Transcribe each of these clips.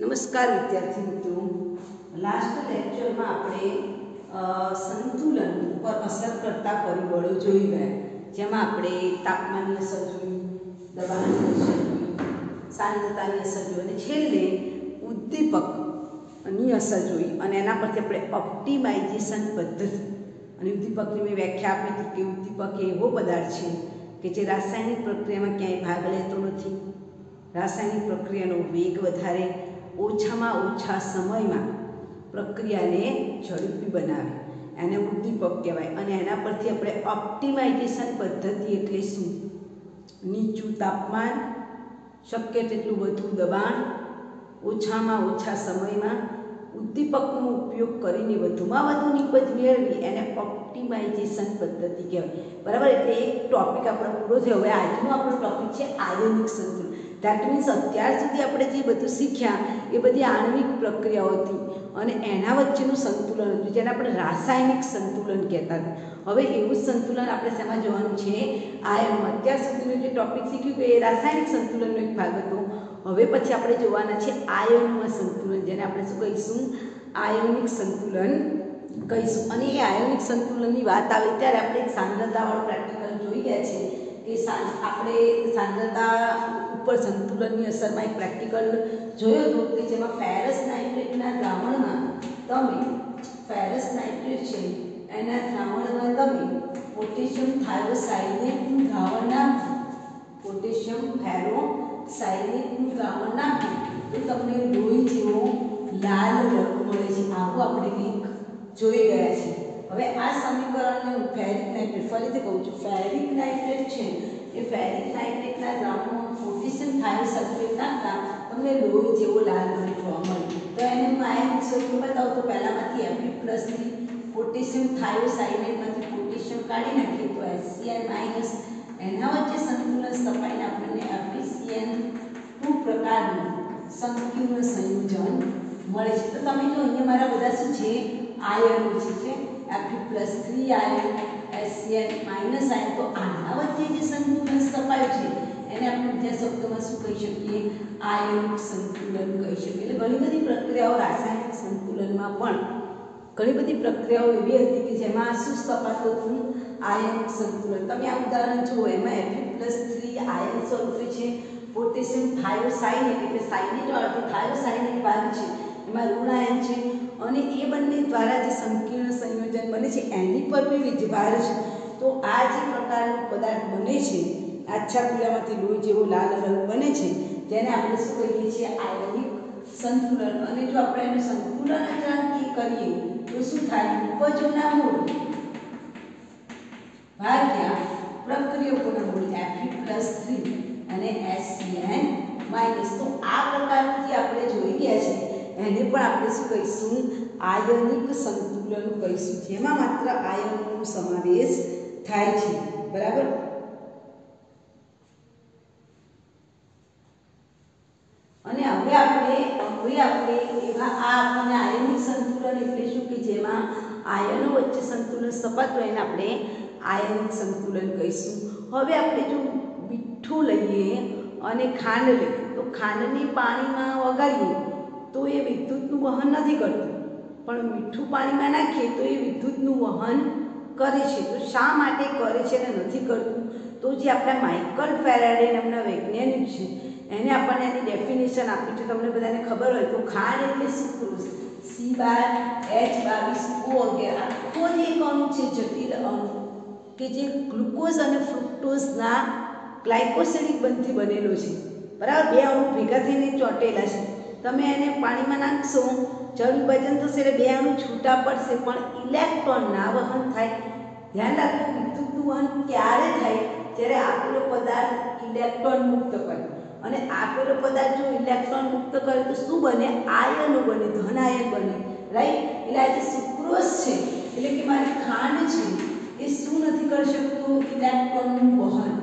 नमस्कार विद्यार्थी मित्रों, लास्ट लेक्चर में आपणे संतुलन पर असर करता परिबळो जोई गया, जेमां आपणे तापमाननी असर जोई, दबाणनी असर जोई, सांद्रतानी असर जोई अने छेल्ले उद्दीपकनी असर जोई अने एना परथी आपणे ऑप्टिमाइजेशन पद्धति अने उद्दीपकनी मैं व्याख्या आपी हती के उद्दीपक एवो पदार्थ छे के जे रासायणिक प्रक्रियामां क्यांय भाग लेतो नथी। रासायणिक प्रक्रियानो वेग वधारे, ओछामां ओछा समयमां प्रक्रियाने झड़पी बनावे एने उद्दीपक कहेवाय। अने एना परथी आपणे ऑप्टिमाइजेशन पद्धति एटले शुं? नीचुं तापमान, शक्य तेटલું વધુ દબાણ, ઓછામાં ઓછા સમયમાં ઉદ્દીપકનો ઉપયોગ કરીને વધુમાં વધુ નિપજ મેળવી એને ઓપ્ટિમાઇઝેશન પદ્ધતિ કહેવાય। બરાબર, એટલે એક ટોપિક આપણો પૂરો થયો। હવે આજનો આપણો ટોપિક છે આયનિક સંતુલન। ધેટ મીન્સ અત્યાર સુધી આપણે જે બધું શીખ્યા એ બધી આણ્વિક પ્રક્રિયાઓ હતી અને એના વચ્ચેનું સંતુલન હતું, જેને આપણે રાસાયણિક સંતુલન કહેતા હતા। હવે એવું સંતુલન આપણે શેમાં જોવાનું છે? આયનમાં। અત્યાર સુધીનું જે ટોપિક શીખ્યું કે એ રાસાયણિક સંતુલનનો એક ભાગ હતો। હવે પછી આપણે જોવાના છે આયનોમાં સંતુલન, જેને આપણે શું કહીશું? આયોનિક સંતુલન કહીશું। અને એ આયોનિક સંતુલનની વાત આવે ત્યારે આપણે એક સાંદ્રતાવાળું પ્રેક્ટિકલ જોઈ ગયા છે કે આપણે સાંદ્રતા ઉપર સંતુલનની અસરમાં એક પ્રેક્ટિકલ જોયો હતો કે જેમાં ફેરસ નાઇટ્રેટના દ્રાવણમાં તમે એના દ્રાવણમાં તમે પોટેશિયમ થાયોસાયનેટનું દ્રાવણ નાખો, પોટેશિયમ ફેરોસાયનેટનું દ્રાવણ નાખો તો તમને લોહી જેવો લાલ રંગ મળે છે। આવું આપણે કંઈક જોઈ ગયા છે। હવે આ સમીકરણને હું ફેરિક નાઇટ્રેટ, ફરીથી કહું છું, ફેરિક નાઇટ્રેટ છે એ ફેરિક નાઇટ્રેટના દ્રાવણમાં પોટેશિયમ થાયોસલ્ફેટ નાખતા તમને લોહી જેવો લાલ રંગ જોવા મળે। તો એને હું આયનિક સ્વરૂપ બતાવું તો પહેલામાંથી Fe+થી પોટેશિયમ થાયોસાયનેટમાંથી પોટેશિયમ કાઢી નાખીએ તો HCl- એના વચ્ચે સંતુલન સ્થપાઈને આપણને FeCN2 પ્રકારનું સંકીર્ણ સંયોજન મળે છે। તો તમે જો અહીંયા મારા બધા શું છે? આયનો છે, Fe+3 આયન, HCl- આયન। તો આના વચ્ચે જે સંતુલન સ્થપાયું છે એને આપણે બીજા શબ્દોમાં શું કહી શકીએ? આયનિક સંતુલન કહી શકીએ। એટલે ઘણી બધી પ્રક્રિયાઓ રાસાયણિક સંતુલનમાં પણ ઘણી બધી પ્રક્રિયાઓ એવી હતી કે જેમાં શું સ્થપાતું હતું? આયનિક સંતુલન। તમે આ ઉદાહરણ જુઓ, એમાં Fe+3 આયન સ્વરૂપે છે, પોટેશિયમ થાયોસાયનેટ એટલે સાયનેટ વાળો થાયોસાયનેટ ભાગ છે એમાં ઋણ આયન છે અને એ બંને દ્વારા જે સંકીર્ણ સંયોજન બને છે એની પર બી વીજભાર છે। તો આ જે પ્રકારનો પદાર્થ બને છે, આછા પીળામાંથી લોહી જેવો લાલ રંગ બને છે, જેને આપણે શું કહીએ છીએ? આયનિક સંતુલન। અને જો આપણે એનું સંતુલન અચાનક કરીએ તો શું થાય? ઉપજોના મૂળ ભાગ્યા પ્રક્રિયકોના મૂળ Fe+3 અને HCl-। તો આ પ્રકારનું જે આપણે જોઈ ગયા છે એને પણ આપણે શું કહીશું? આયનિક સંતુલન કહીશું, જેમાં માત્ર આયનોનો સમાવેશ થાય છે। બરાબર, અને હવે આપણે એવા આ આપણને આયનિક સંતુલન એટલે શું કે જેમાં આયનો વચ્ચે સંતુલન સ્થપાતું હોય એને આપણે આયનિક સંતુલન કહીશું। હવે આપણે જો મીઠું લઈએ અને ખાંડ લઈએ તો ખાંડને પાણીમાં ઓગાળીએ તો એ વિદ્યુતનું વહન નથી કરતું, પણ મીઠું પાણીમાં નાખીએ તો એ વિદ્યુતનું વહન કરે છે। તો શા માટે કરે છે અને નથી કરતું? તો જે આપણા માઇકલ ફેરાડે નામના વૈજ્ઞાનિક છે એને આપણને એની ડેફિનેશન આપી છે। તમને બધાને ખબર હોય તો ખાંડ એટલે સુક્રોઝ, C12H22O વગેરે આખો જે એક અણુ છે, જટિલ અણુ કે જે ગ્લુકોઝ અને ફ્રુક્ટોઝના ગ્લાયકોસિડિક બંધથી બનેલો છે। બરાબર, બે અણુ ભેગા થઈને ચોંટેલા છે। તમે એને પાણીમાં નાખશો, જળ વિભાજન થશે એટલે બે અણુ છૂટા પડશે, પણ ઇલેક્ટ્રોન ના વહન થાય। ધ્યાન રાખજો, વિદ્યુતનું વહન ક્યારે થાય? જ્યારે આપેલો પદાર્થ ઇલેક્ટ્રોન મુક્ત કરે, અને આપેલો પદાર્થ જો ઇલેક્ટ્રોન મુક્ત કરે તો શું બને? આયનો બને, ધન આયન બને, રાઈટ। એટલે આ જે સુક્રોઝ છે એટલે કે મારી ખાંડ છે એ શું નથી કરી શકતું? ઇલેક્ટ્રોનનું વહન।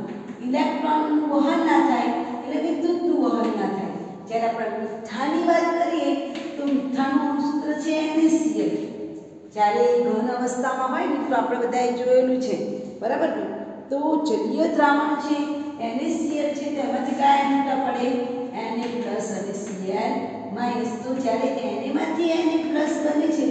ઇલેક્ટ્રોનનું વહન ના થાય એટલે વિદ્યુતનું વહન ના થાય। જ્યારે આપણે મીઠાની વાત કરીએ તો મીઠાનું સૂત્ર છે NaCl। જ્યારે ઘન અવસ્થામાં હોય ને તો આપણે બધાએ જોયેલું છે, બરાબર। તો જલીય દ્રાવણ છે NaCl છે, તેમાંથી કયા છૂટા પડે? Na+ અને Cl- માઇનસ. તો જ્યારે Na માંથી Na પ્લસ બને છે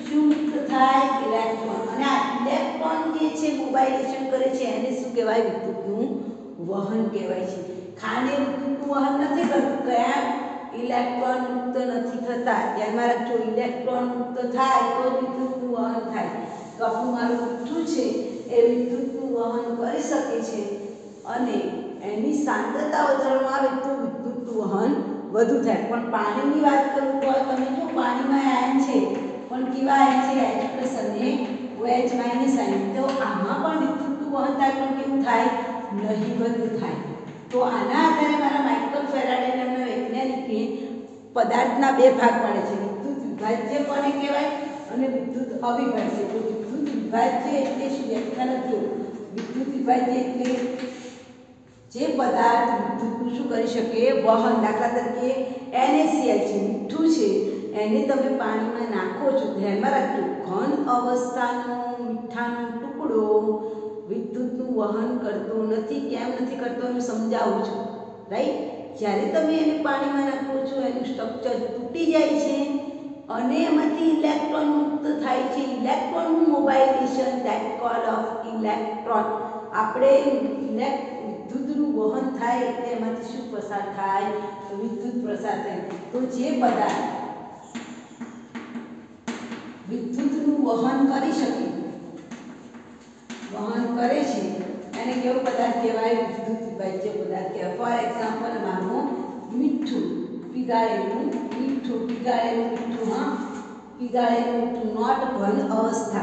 શું મુક્ત થાય? ઇલેક્ટ્રોન. અને આ ઇલેક્ટ્રોન જે છે મોબાઇલેશન કરે છે એને શું કહેવાય? વિદ્યુતનું વહન કહેવાય છે. ખાંડ એ વિદ્યુતનું વહન નથી કરતું. કયા? ઇલેક્ટ્રોન મુક્ત નથી થતા. ધ્યાનમાં રાખજો, ઇલેક્ટ્રોન મુક્ત થાય તો વિદ્યુતનું વહન થાય. તો આપણું મારું મીઠું છે એ વિદ્યુતનું વહન કરી શકે છે અને એની સાંદ્રતા વધારવામાં આવે તો વિદ્યુતનું વહન વધુ થાય. પણ પાણીની વાત કરું તો તમે જો પાણીમાં આયન છે પણ કેવા આયન છે? H+ અને OH- આયન. તો આમાં પણ વિદ્યુતનું વહન થાય પણ કેવું થાય? નહિવત થાય. તો આના આધારે મારા માઇકલ ફેરાડે નામના વૈજ્ઞાનિકે પદાર્થના બે ભાગ પાડે છે. વિદ્યુત વિભાજ્ય કોને કહેવાય અને વિદ્યુત અવિભાજ્ય. તો વિદ્યુત વિભાજ્ય એટલે શું? વ્યાખ્યા લખજો. વિદ્યુત વિભાજ્ય એટલે જે પદાર્થ વિદ્યુતનું શું કરી શકે? વહન. દાખલા તરીકે NaCl છે, મીઠું છે, એને તમે પાણીમાં નાખો છો. ધ્યાનમાં રાખજો, ઘન અવસ્થાનો મીઠાનો ટુકડો વિદ્યુતનું વહન કરતો નથી. કેમ નથી કરતો એનું સમજાવું છું. રાઈટ? જ્યારે તમે એને પાણીમાં નાખો છો એનું સ્ટ્રક્ચર તૂટી જાય છે અને એમાંથી ઇલેક્ટ્રોન મુક્ત થાય છે. ઇલેક્ટ્રોનનું મોબાઇલેશન, ધેટ કોલ ઓફ ઇલેક્ટ્રોન. આપણે વિદ્યુતનું વહન થાય એટલે એમાંથી શું પસાર થાય? વિદ્યુત પસાર થાય. તો જે પદાર્થ વિદ્યુતનું વહન કરી શકે, વહન કરે છે એને કેવો પદાર્થ કહેવાય? વિદ્યુત વિભાજ્ય પદાર્થ કહેવાય. ફોર એક્ઝામ્પલ, માનું મીઠું, પીગાળેલું મીઠું. પીગાળેલું મીઠું, હા, પીગાળેલું મીઠું, નોટ ઘન અવસ્થા.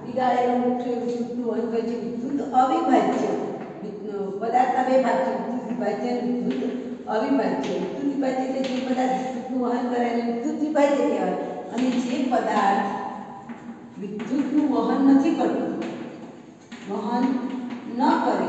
પીગાળેલું મીઠું એ વિદ્યુતનું વહન કરે છે. વિદ્યુત અવિભાજ્ય પદાર્થના બે ભાગ છે, વિદ્યુત વિભાજ્ય અને વિદ્યુત અવિભાજ્ય. વિદ્યુત વિભાજ્ય એટલે જે પદાર્થ વિદ્યુતનું વહન કરે એને વિદ્યુત વિભાજ્ય કહેવાય. અને જે પદાર્થ વિદ્યુતનું વહન નથી કરતું, વહન ન કરે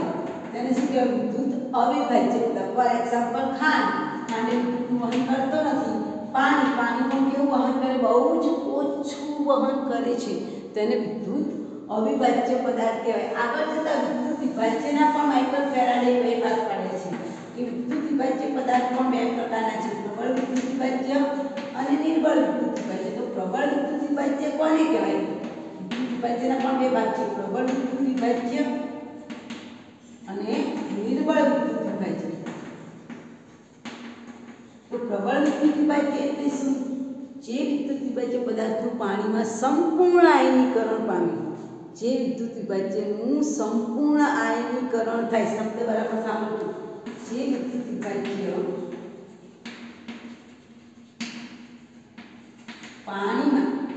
તેને શું કહેવાય? વિદ્યુત અવિભાજ્ય. ફોર એક્ઝામ્પલ, ખાંડ. ખાંડ એ વિદ્યુતનું વહન કરતો નથી. પાણી. પાણી પણ કેવું વહન કરે? બહુ જ ઓછું વહન કરે છે. તેને વિદ્યુત અવિભાજ્ય પદાર્થ કહેવાય. આગળ જતા વિદ્યુત વિભાજ્યના પણ માઇકલ ફેરાડે બે ભાગ પાડે છે કે વિદ્યુત વિભાજ્ય પદાર્થ પણ બે પ્રકારના છે, પ્રબળ વિદ્યુત વિભાજ્ય અને નિર્બળ વિદ્યુત વિભાજ્ય. તો પ્રબળ વિદ્યુત વિભાજ્ય કોને કહેવાય? વિદ્યુત વિભાજ્યના પણ બે ભાગ છે, પ્રબળ વિદ્યુત વિભાજ્ય અને નિર્બળ વિદ્યુત વિભાજ્ય. તો પ્રબળ વિદ્યુત વિભાજ્ય એટલે શું? જે વિદ્યુત વિભાજ્ય પદાર્થનું પાણીમાં સંપૂર્ણ આયનીકરણ પામે. જે વિદ્યુત વિભાજ્યનું સંપૂર્ણ આયનીકરણ થાય. શબ્દ બરાબર સાંભળજો. જે વિદ્યુત વિભાજ્ય પાણીમાં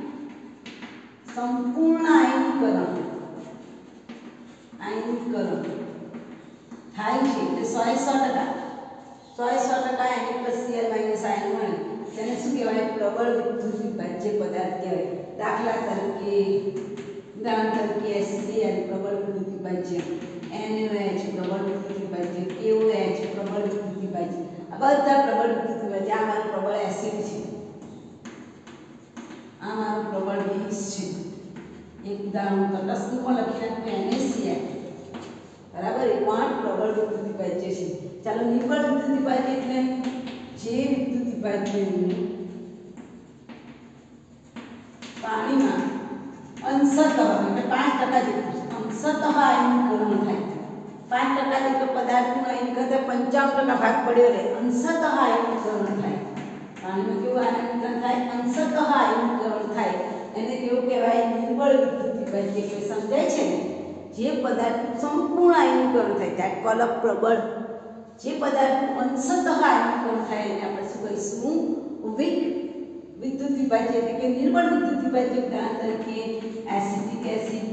સંપૂર્ણ આયનીકરણ થાય છે એટલે 100% Na+Cl- આયન મળે તેને શું કહેવાય? પ્રબળ વિદ્યુત વિભાજ્ય પદાર્થ કહેવાય. દાખલા તરીકે ઉદાહરણ તરીકે HCl પ્રબળ વિદ્યુત વિભાજ્ય, NaOH પ્રબળ વિદ્યુત વિભાજ્ય, KOH પ્રબળ વિદ્યુત વિભાજ્ય. આ બધા પ્રબળ વિદ્યુત વિભાજ્ય. આ મારું પ્રબળ એસિડ છે, આ મારું પ્રબળ બેઝ છે. એક ઉદાહરણ તટસ્થનું પણ લખી નાખું, NaCl બરાબર. એ પણ પ્રબળ વિદ્યુત વિભાજ્ય છે. ચાલો, નિર્બળ વિદ્યુત વિભાજ્ય એટલે જે વિદ્યુત વિભાજ્યનું પાણીમાં અંશતઃ એટલે 5% જેટલું અંશતઃ આયનીકરણ થાય. 5% જેટલો પદાર્થનું આયનીકરણ 95% ભાગ પડ્યો રહે, અંશતઃ આયનીકરણ થાય. પાણીમાં કેવું આયનીકરણ થાય? અંશતઃ આયનીકરણ થાય. એને કેવું કહેવાય? નિર્બળ વિદ્યુત વિભાજ્ય કહેવાય. સમજાય છે ને? જે પદાર્થનું સંપૂર્ણ આયનીકરણ થાય, ધેટ કોલ ઓફ પ્રબળ. જે પદાર્થનું અંશતઃ આયનીકરણ થાય એને આપણે શું કહીશું? વીક વિદ્યુત વિભાજ્ય એટલે કે નિર્બળ વિદ્યુત વિભાજ્ય. ઉદાહરણ તરીકે એસિટિક એસિડ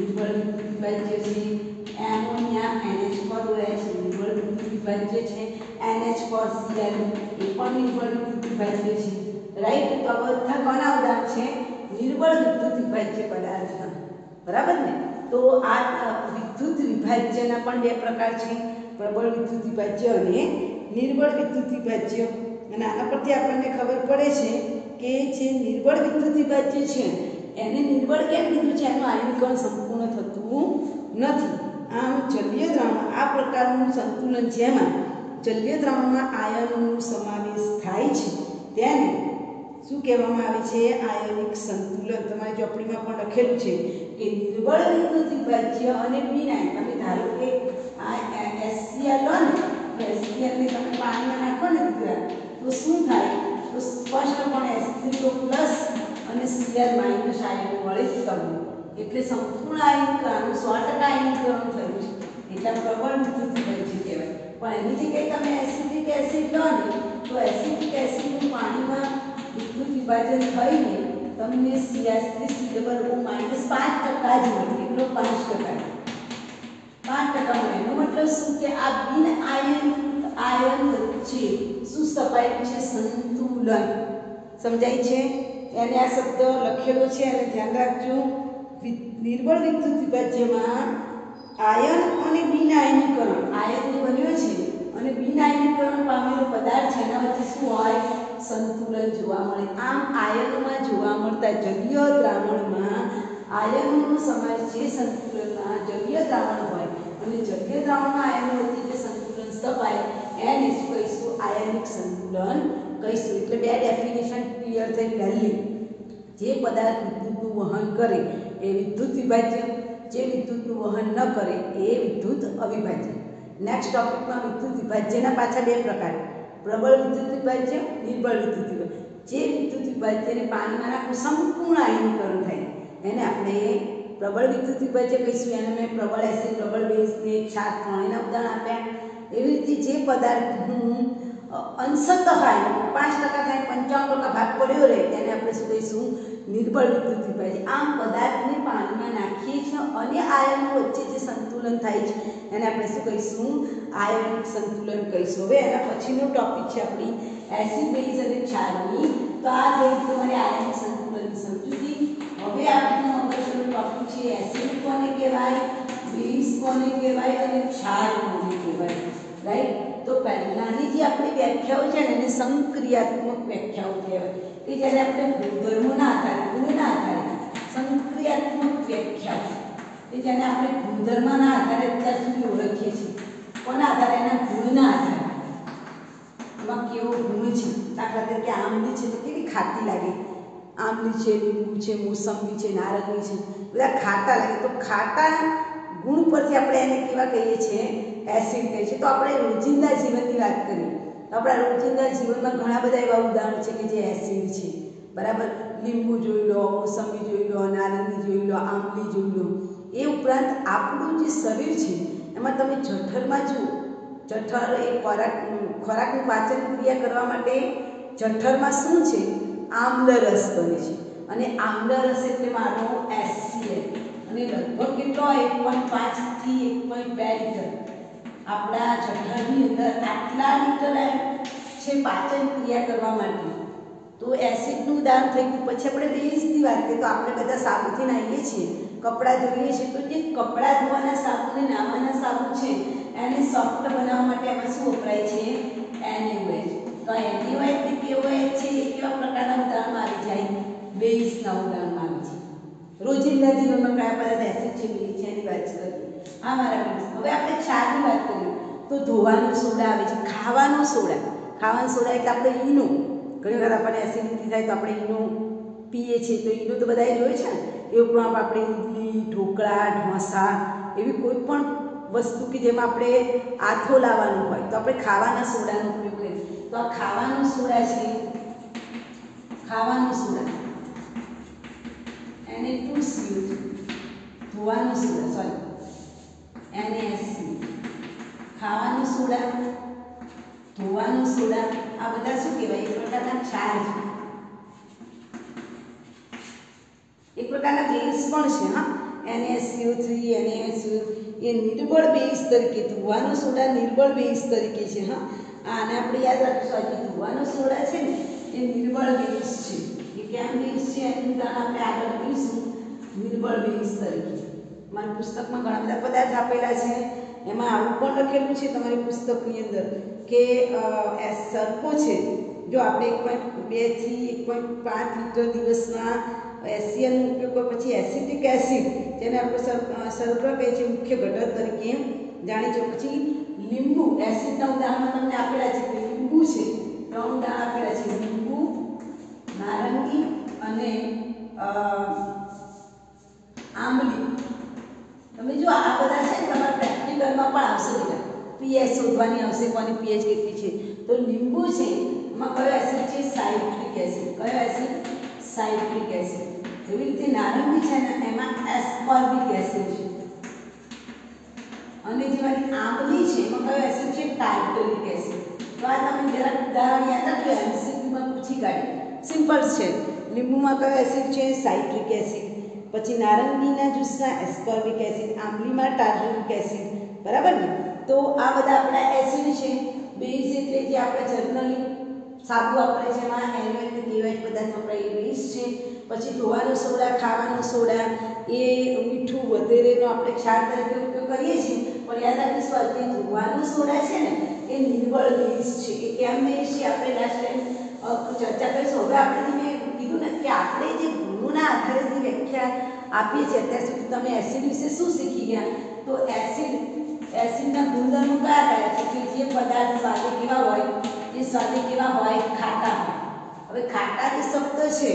નિર્બળ વિદ્યુત વિભાજ્ય છે. એમોનિયા NH4OH નિર્બળ વિદ્યુત વિભાજ્ય છે. NH4Cl એ પણ નિર્બળ વિદ્યુત વિભાજ્ય છે. રાઈટ? તો આ બધા કોના ઉદાહરણ છે? નિર્બળ વિદ્યુત વિભાજ્ય પદાર્થના. બરાબર ને? તો આ વિદ્યુત વિભાજ્યના પણ બે પ્રકાર છે, પ્રબળ વિદ્યુત વિભાજ્ય અને નિર્બળ વિદ્યુત વિભાજ્ય. અને આના પરથી આપણને ખબર પડે છે કે જે નિર્બળ વિદ્યુત વિભાજ્ય છે એને નિર્બળ કેમ કીધું છે? એનું આયનીકરણ સંપૂર્ણ થતું નથી. આમ જલીય દ્રાવણ આ પ્રકારનું સંતુલન જેમાં જલીય દ્રાવણમાં આયનોનો સમાવેશ થાય છે તેને શું કહેવામાં આવે છે? આયનિક સંતુલન. તમારી ચોપડીમાં પણ લખેલું છે કે નિર્બળ વિદ્યુત વિભાજ્ય અને બિન-આયન. તમે ધારો કે આ HCl લો ને, HCl ને તમે પાણીમાં નાખો ને તો શું થાય? તો સ્પષ્ટપણે H3O પ્લસ અને Cl માઇનસ આયન મળે જ તમને. એટલે સંપૂર્ણ આયનીકરણ 100% આયનીકરણ થયું છે. એટલે પ્રબળ વિદ્યુત વિભાજ્ય કહેવાય. પણ એની જગ્યાએ તમે એસિડિક એસિડ લો ને તો એસિડિક એસિડનું પાણીમાં વિદ્યુત વિભાજન થઈને તમને CH3COO -5% જ મળે. એટલો 5%. 5% મળે. એનો મતલબ શું કે આ બિન આયન વચ્ચે શું સ્થપાયેલું છે? સંતુલન. સમજાય છે? એને આ શબ્દ લખેલો છે અને ધ્યાન રાખજો. નિર્બળ વિદ્યુત વિભાજ્યમાં આયન અને બિન આયનીકરણ, આયનથી બન્યો છે અને બિન આયનીકરણ પામેલો પદાર્થ છે એના વચ્ચે શું હોય? સંતુલન જોવા મળે. આમ આયનોમાં જોવા મળતા જલીય દ્રાવણમાં આયનોનો સમાવેશ જે સંતુલનમાં જલીય દ્રાવણ હોય અને જલીય દ્રાવણમાં આયનો વચ્ચે જે સંતુલન સ્થપાય એને શું કહીશું? આયનિક સંતુલન કહીશું. એટલે બે ડેફિનેશન ક્લિયર થઈ. પહેલી, જે પદાર્થ વિદ્યુતનું વહન કરે એ વિદ્યુત વિભાજ્ય, જે વિદ્યુતનું વહન ન કરે એ વિદ્યુત અવિભાજ્ય. નેક્સ્ટ ટોપિકમાં વિદ્યુત વિભાજ્યના પાછા બે પ્રકાર: પ્રબળ વિદ્યુત વિભાજ્ય, નિર્બળ વિદ્યુત વિભાજ્ય. જે વિદ્યુત વિભાજ્યને પાણીમાં નાખવું સંપૂર્ણ આયનીકરણ થાય એને આપણે પ્રબળ વિદ્યુત વિભાજ્ય કહીશું. એને મેં પ્રબળ એસિડ, પ્રબળ બેઝ ને ક્ષાર ત્રણેયના ઉદાહરણ આપ્યા. એવી રીતે જે પદાર્થનું અંશતઃ આયન 5% થાય 55% ભાગ પડ્યો રહે એને આપણે શું કહીશું? નિર્બળ વિદ્યુત વિભાજ્ય. આમ પદાર્થને પાણીમાં નાખીએ છીએ અને આયનો વચ્ચે જે સંતુલન થાય છે એને આપણે શું કહીશું? આયનિક સંતુલન કહીશું. હવે એના પછીનો ટોપિક છે આપણી એસિડ, બેઝ અને ક્ષારની. તો આ થઈ તમારી આયનિક સંતુલનની સમજૂતી. હવે આપણો અગત્યનો ટોપિક છે એસિડ કોને કહેવાય, બેઝ કોને કહેવાય અને ક્ષાર કોને કહેવાય. રાઈટ? તો પહેલાની જે આપણી વ્યાખ્યાઓ છે ને એને સંક્રિયાત્મક વ્યાખ્યાઓ કહેવાય કે જ્યારે આપણે ગુણધર્મોના આધારે, ગુણના આધારે સંક્રિયાત્મક વ્યાખ્યાઓ કે જેને આપણે ગુણધર્મના આધારે અત્યાર સુધી ઓળખીએ છીએ. કોના આધારે? એના ગુણના આધારે. એમાં કેવો ગુણ છે? દાખલા તરીકે આંબલી છે તો કેવી ખાટી લાગે? આંબલી છે, લીંબુ છે, મોસંબી છે, નારંગી છે, બધા ખાટા લાગે. તો ખાટા ગુણ પરથી આપણે એને કેવા કહીએ છીએ? એસિડ કહીએ છીએ. તો આપણે રોજિંદા જીવનની વાત કરીએ તો આપણા રોજિંદા જીવનમાં ઘણા બધા એવા ઉદાહરણો છે કે જે એસિડ છે. બરાબર? લીંબુ જોઈ લો, મોસંબી જોઈ લો, નારંગી જોઈ લો, આંબલી જોઈ લો. એ ઉપરાંત આપણું જે શરીર છે એમાં તમે જઠરમાં જુઓ. જઠર એ ખોરાકનું પાચન ક્રિયા કરવા માટે જઠરમાં શું છે? આમ્લરસ બને છે અને આમ્લરસ એટલે મારો HCl. અને લગભગ કેટલો? 1.5 થી 1.2 લીટર આપણા જઠરની અંદર આટલા લીટર છે પાચન ક્રિયા કરવા માટે. તો એસિડનું ઉદાહરણ થઈ ગયું. પછી આપણે બેઝની વાત કરીએ તો આપણે બધા સાબુથી નાહીએ છીએ, કપડાં ધોઈએ છીએ. તો જે કપડાં ધોવાના સાબુ ને નાહવાના સાબુ છે એને સોફ્ટ બનાવવા માટે એમાં શું વપરાય છે? NaOH. તો NaOH ને KOH છે એ કેવા પ્રકારના ઉદાહરણમાં આવી જાય? બેઝના ઉદાહરણમાં આવી જાય. રોજિંદા જીવનમાં કયા પદાર્થ એસિડ છે, બેઝ છે એની વાત કરીએ. આ મારા બેઝ. હવે આપણે ક્ષારની વાત કરીએ તો ધોવાનો સોડા આવે છે, ખાવાનો સોડા. ખાવાનો સોડા એટલે આપણે ઈનો. ઘણી વાર આપણને એસિડિટી થાય તો આપણે ઈનો પીએ છીએ. તો ઈનો તો બધાએ જોયું છે ને. એ ઉપરાંત આપણે ઇડલી, ઢોકળા, ઢોસા એવી કોઈ પણ વસ્તુ કે જેમાં આપણે આથો લાવવાનું હોય તો આપણે ખાવાના સોડાનો ઉપયોગ કરીએ. તો આ ખાવાનો સોડા છે, ખાવાનો સોડા Na2CO, ધોવાનો સોડા, સોરી NaSC, ખાવાનો સોડા, ધોવાનો સોડા, આ બધા શું કહેવાય? એક પ્રકારના ક્ષાર છે, એક પ્રકારના બેઝ પણ છે. હા, NaCO3, NaSO એ નિર્બળ બેઝ તરીકે, ધોવાનો સોડા નિર્બળ બેઝ તરીકે છે. હા, આને આપણે યાદ રાખીશું. આજે ધોવાનો સોડા છે ને એ નિર્બળ બેઝ છે. એ કેમ બેઝ છે એનું ઉદાહરણ આપણે આગળ જોઈશું. નિર્બળ બેઝ તરીકે મારા પુસ્તકમાં ઘણા બધા પદાર્થ આપેલા છે. એમાં આવું પણ લખેલું છે તમારી પુસ્તકની અંદર કે સરકો છે. જો આપણે 1.2 થી 1.5 લીટર દિવસમાં HCl નો ઉપયોગ કરો, પછી એસિટિક એસિડ જેને આપણે શર્કરા કહીએ છીએ મુખ્ય ઘટક તરીકે જાણીશું. પછી લીંબુ, એસિડના ઉદાહરણમાં તમને આપેલા છે કે લીંબુ છે, 3 ઉદાહરણ આપેલા છે: લીંબુ, નારંગી આંબલી, તમે જો આ બધા છે ને તમારા પ્રેક્ટિકલમાં પણ આવશે બેટા, પીએચ શોધવાની આવશે, કોની પીએચ કેટલી છે. તો લીંબુ છે એમાં કયો એસિડ છે? Citric acid. કયો એસિડ? Citric acid. જેવી રીતે નારંગી છે ને એમાં એસ્કોર્બિક એસિડ છે, અને જે મારી આંબલી છે એમાં કયો એસિડ છે? Tartaric acid. તો આ તમે જરાક ઉદાહરણ યાદ રાખજો, એમસીક્યુમાં પૂછી કાઢી. સિમ્પલ છે. લીંબુમાં કયો એસિડ છે? Citric acid. પછી નારંગીના જ્યુસમાં એસ્કોર્બિક એસિડ, આંબલીમાં ટાર્ટરિક એસિડ. બરાબર ને? તો આ બધા આપણા એસિડ છે. બેઝ એટલે જે આપણે જનરલી સાદું આપણે જેમાં NaOH અને KOH પદાર્થ વપરાય એ બેઝ છે. પછી ધોવાનો સોડા, ખાવાનો સોડા, એ મીઠું વગેરેનો આપણે ક્ષાર તરીકે ઉપયોગ કરીએ છીએ. પણ યાદ રાખીશું આ જે ધોવાનો સોડા છે ને એ નિર્બળ બેઝ છે. એ કેમ બેઝ છે આપણે લાસ્ટ ટાઈમ ચર્ચા કરીશું. હવે આપણે મેં કીધું ને કે આપણે જે ગુણોના આધારે જે વ્યાખ્યા આપીએ છીએ અત્યાર સુધી તમે એસિડ વિશે શું શીખી ગયા? તો એસિડના ગુણધર્મો કયા કયા છે? કે જે પદાર્થ સ્વાદે કેવા હોય? એ સ્વાદે કેવા હોય? ખાટા હોય. હવે ખાટા જે શબ્દ છે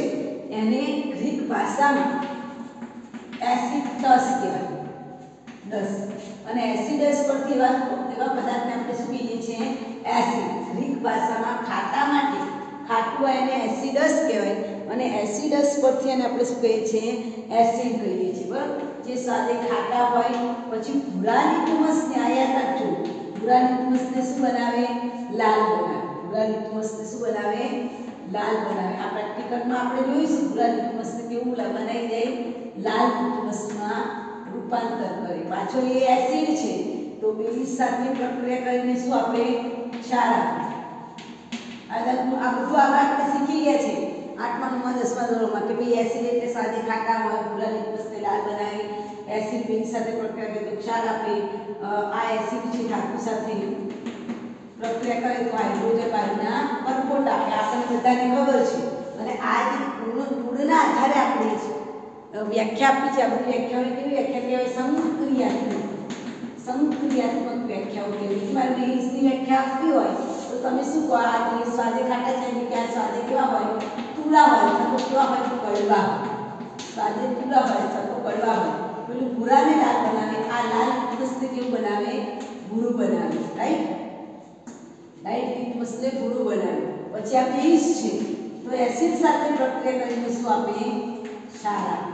એને ગ્રીક ભાષામાં એસિડસ કહેવાય. દસ અને એસિડસ પરથી એવા પદાર્થને આપણે શું કહીએ છીએ? એસિડ. ગ્રીક ભાષામાં ખાટા માટે ખાટું હોય એને એસિડસ કહેવાય, અને એસિડસ પરથી એને આપણે શું કહીએ છીએ? એસિડ કહીએ છીએ. બરાબર? જે સ્વાદે ખાટા હોય. પછી ભૂરા લિટમસને યાદ રાખજો. ભૂરા લિટમસને શું બનાવે? લાલ બનાવે. ભૂરા લિટમસને શું બનાવે? લાલ બનાવે. આ પ્રેક્ટિકલમાં આપણે જોઈશું ભૂરા લિટમસને કેવું બનાવી દે? લાલ લિટમસમાં રૂપાંતર કરે. પાછો એ એસિડ છે તો બેઝ સાથે પ્રક્રિયા કરીને શું આપે? ક્ષાર આપે. આ બધું આપણે શીખી ગયા છે 8મા 9મા 10મા ધોરણમાં કે ભાઈ એસિડ એટલે સ્વાદે ખાટા હોય, ભૂરા લિટમસને લાલ બનાવે, એસિડ બેઝ સાથે પ્રક્રિયા કરે તો ક્ષાર આપે. આ એસિડ છે ધાતુ સાથે પ્રક્રિયા કરે તો હાઇડ્રોજન વાયુના પરપોટ આપે. આપણને બધાને ખબર છે. અને આ જે ગુણના આધારે આપણે વ્યાખ્યા આપી છે. આ બધી વ્યાખ્યાઓને કેવી વ્યાખ્યા કહેવાય? સંક્રિયાત્મક વ્યાખ્યાઓ કહેવાય. મારે બેઝની વ્યાખ્યા આપવી હોય તો તમે શું કહો? આ જે સ્વાદે ખાટા છે કે આ સ્વાદે કેવા હોય? તુલા હોય. અથવા કેવા હોય? કડવા હોય. સ્વાદે તુલા હોય અથવા તો કડવા હોય. પેલું ભૂરાને લાલ બનાવે, આ લાલ લિટમસને કેવું બનાવે? ભૂરું બનાવે. રાઈટ? લાઈટ લિટમસને ભૂરું બનાવે. પછી આ બેઝ છે તો એસિડ સાથે પ્રક્રિયા કરીને શું આપે? ક્ષાર આપે.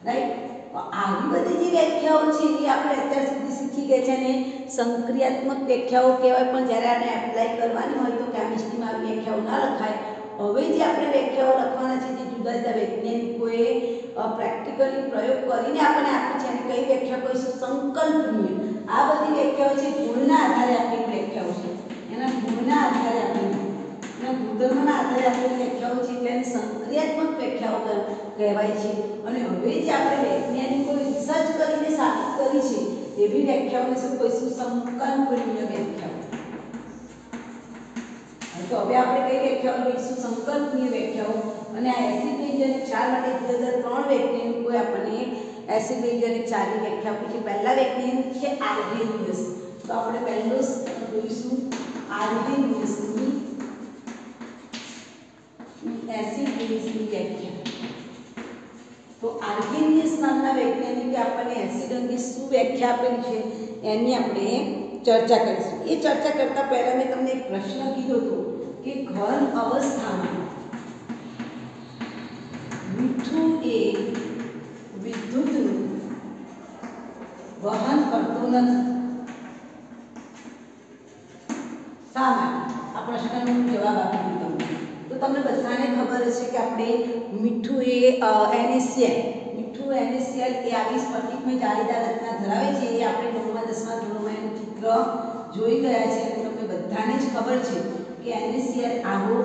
રાઈટ? આવી બધી જે વ્યાખ્યાઓ છે એ આપણે અત્યાર સુધી શીખી ગયા છે અને સંક્રિયાત્મક વ્યાખ્યાઓ કહેવાય. પણ જ્યારે આને એપ્લાય કરવાની હોય તો કેમિસ્ટ્રીમાં આવી વ્યાખ્યાઓ ના લખાય. હવે જે આપણે વ્યાખ્યાઓ લખવાના છે જે જુદા જુદા વૈજ્ઞાનિકોએ પ્રેક્ટિકલી પ્રયોગ કરીને આપણને આપી છે અને કઈ વ્યાખ્યા કહીશું? સંકલ્પનીય. આ બધી વ્યાખ્યાઓ છે ગુણના આધારે આપેલી વ્યાખ્યાઓ છે. એના ગુણના આધારે આપેલી, એના ગુણધર્મોના આધારે આપેલી વ્યાખ્યાઓ છે એટલે એને સંક્રિયાત્મક વ્યાખ્યાઓ કહેવાય છે. અને હવે જે આપણે વૈજ્ઞાનિકોએ રિસર્ચ કરીને સાબિત કરી છે એવી વ્યાખ્યાઓને શું કહીશું? સંકલ્પનીય વ્યાખ્યાઓ. તો હવે આપણે કઈ વ્યાખ્યાઓ લઈશું? સંકલ્પનીય વ્યાખ્યાઓ. અને આ એસિડ બેઝ અને ક્ષાર માટે જુદા જુદા 3 વૈજ્ઞાનિકોએ આપણને એસિડ બેઝ અને ક્ષારની વ્યાખ્યા આપી છે. પહેલા વૈજ્ઞાનિક છે આર્હેનિયસ. તો આપણે પહેલું જોઈશું આર્હેનિયસની એસિડ બેઝની વ્યાખ્યા. તો આર્હેનિયસ નામના વૈજ્ઞાનિકે આપણને એસિડ અંગે શું વ્યાખ્યા આપેલી છે એની આપણે ચર્ચા કરીશું. એ ચર્ચા કરતા પહેલા મેં તમને એક પ્રશ્ન કીધો હતો કે ઘન અવસ્થામાં મીઠું એ વિદ્યુતનું વહન કરતું નથી. શા માટે? આ પ્રશ્નનો જવાબ આપી દીધો. તો તમને બધાને ખબર છે કે આપણે મીઠું એ NaCl, મીઠું NaCl એ આવી સ્ફટિકમય જાળીદાર રચના ધરાવે છે. એ આપણે 9મા 10મા ધોરણમાં એનું ચિત્ર જોઈ ગયા છે. તમને બધાને જ ખબર છે કે NaCl આવો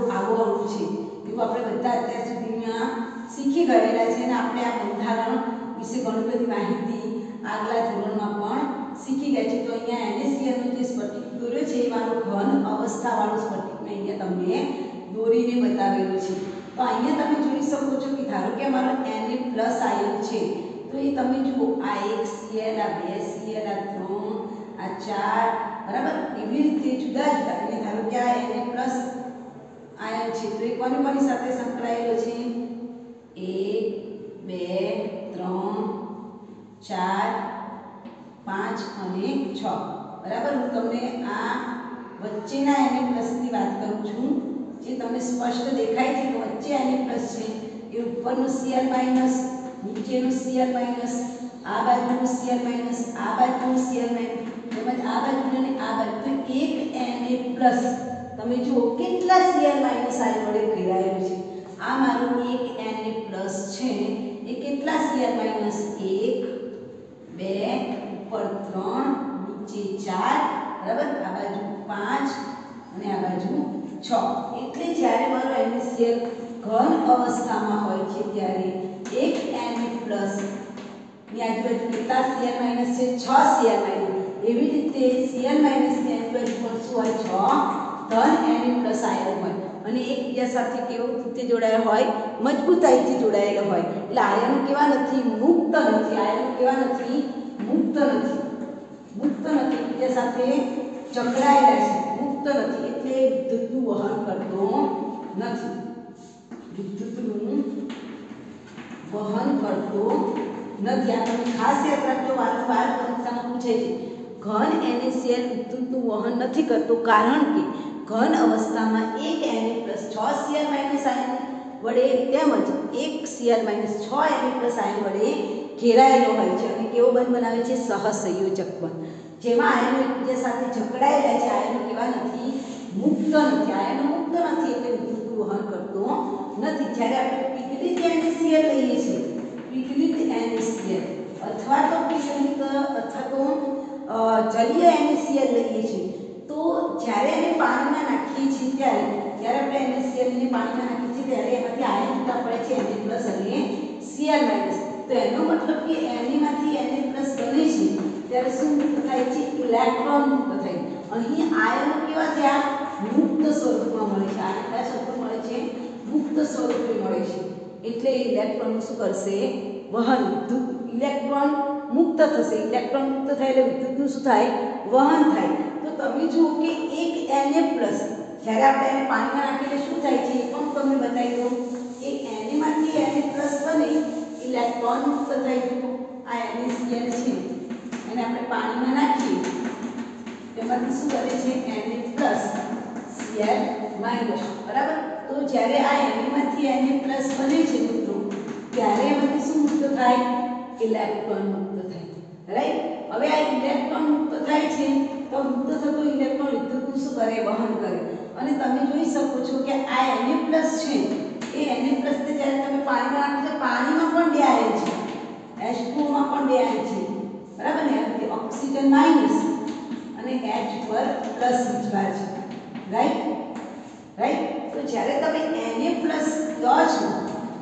અણુ છે. એવું આપણે બધા અત્યાર સુધીમાં શીખી ગયેલા છે અને આપણે આ બંધારણ વિશે ઘણી બધી માહિતી આગલા ધોરણમાં પણ શીખી ગયા છે. તો અહીંયા NaCl નો જે સ્ફટિક દોર્યો છે એ મારો ઘન અવસ્થાવાળો સ્ફટિક મેં અહીંયા તમને દોરીને બતાવેલો છે. તો અહીંયા તમે જોઈ શકો છો કે ધારો કે અમારો Na+ આયન છે તો એ તમે જુઓ આ 1 Cl, આ 2 Cl, આ 3, આ 4, બરાબર? એવી રીતે જુદા જુદા. અને ધારો કે આ Na+ આયન છે તો એ કોની સાથે સંકળાયેલો છે? 2 3 4 5 અને 6 બરાબર। હું તમને આ વચ્ચેના Na+ ની વાત કરું છું, જે તમને સ્પષ્ટ દેખાય છે કે વચ્ચે Na+ છે એ ઉપરનું Cl- નીચેનું Cl-, આ બાજુનું Cl-, આ બાજુનું Cl- તેમજ આ બાજુ અને આ બાજુ, તો એક Na+, તમે જુઓ કેટલા Cl- આયન વડે ઘેરાયેલું છે। આ મારું એક Na+ છે, એ કેટલા Cl-, 1 2 ઉપર 3 નીચે 4 બરાબર, આ બાજુ 5 અને આ બાજુ 6। એટલે જ્યારે મારો NaCl ઘન અવસ્થામાં હોય છે ત્યારે એક Na+ ની આજુબાજુ કેટલા Cl- છે? 6 Cl-, એવી રીતે Cl- ની આજુબાજુ પણ શું હોય? 6 ધન Na+ આયન હોય અને એકબીજા સાથે કેવું રીતે જોડાયેલા હોય? મજબૂતાઈથી જોડાયેલા હોય। એટલે આયનો કેવા નથી? મુક્ત નથી। આયનો કેવા નથી? મુક્ત નથી। મુક્ત નથી, એકબીજા સાથે જકડાયેલા છે, મુક્ત નથી, એટલે વિદ્યુતનું વહન કરતો નથી। વિદ્યુતનું વહન કરતો નથી। આ તમે ખાસ યાદ રાખજો, વારંવાર પરીક્ષામાં પૂછાય છે। ઘન NaCl વિદ્યુતનું વહન નથી કરતો, કારણ કે ઘન અવસ્થામાં એક Na+ 6 Cl- આયન વડે તેમજ એક Cl- 6 Na+ આયન વડે ઘેરાયેલો હોય છે અને કેવો બંધ બનાવે છે? સહસંયોજક બંધ, જેમાં આયનો એકબીજા સાથે જકડાયેલા છે। આયનો કેવા નથી? મુક્ત નથી। આયનો મુક્ત નથી એટલે વિદ્યુતનું વહન કરતો નથી। જ્યારે આપણે પીગળિત NaCl લઈએ છીએ, પીગળિત NaCl અથવા તો પીગળિત અથવા તો જલીય NaCl લઈએ છીએ, તો જ્યારે એને પાણીમાં નાખીએ છીએ ત્યારે આપણે NaCl ને પાણીમાં નાખીએ છીએ ત્યારે એમાંથી આયન છૂટા પડે છે Na+ અને Cl-। તો એનો મતલબ કે Na માંથી Na+ બને છે ત્યારે શું મુક્ત થાય છે? ઇલેક્ટ્રોન મુક્ત થાય। અહીં આયનો કેવા થયા? મુક્ત સ્વરૂપમાં મળે છે। આયન કયા સ્વરૂપમાં મળે છે? મુક્ત સ્વરૂપે મળે છે। એટલે ઇલેક્ટ્રોન શું કરશે? વહન। ઇલેક્ટ્રોન મુક્ત થશે। ઇલેક્ટ્રોન મુક્ત થાય એટલે વિદ્યુતનું શું થાય? વહન થાય। તો તમે જુઓ કે એક Na+ જ્યારે આપણે એને પાણીમાં નાખીને શું થાય છે એ પણ તમને બતાવી દઉં। એક Na માંથી Na+ બને, ઇલેક્ટ્રોન મુક્ત થઈ ગયું। આ NaCl છે, એને આપણે પાણીમાં નાખીએ તેમાંથી શું બને છે? Na+Cl-, બરાબર। તો જ્યારે આ Na માંથી Na+ બને છે મિત્રો, ત્યારે એમાંથી શું મુક્ત થાય? ઇલેક્ટ્રોન મુક્ત થાય, રાઈટ। હવે આ ઇલેક્ટ્રોન મુક્ત થાય છે તો મુક્ત થતો ઇલેક્ટ્રોન વિદ્યુતનું શું કરે? વહન કરે। અને તમે જોઈ શકો છો કે આ Na+ છે, એ Na+ ને જ્યારે તમે પાણીમાં નાખો તો પાણીમાં પણ બે આયન છે, H2O માં પણ બે આયન છે, બરાબર ને? ઓક્સિજન માઈનસ અને H પર પ્લસ વિચાર છે, રાઈટ, રાઈટ। તો જ્યારે તમે Na+ લો છો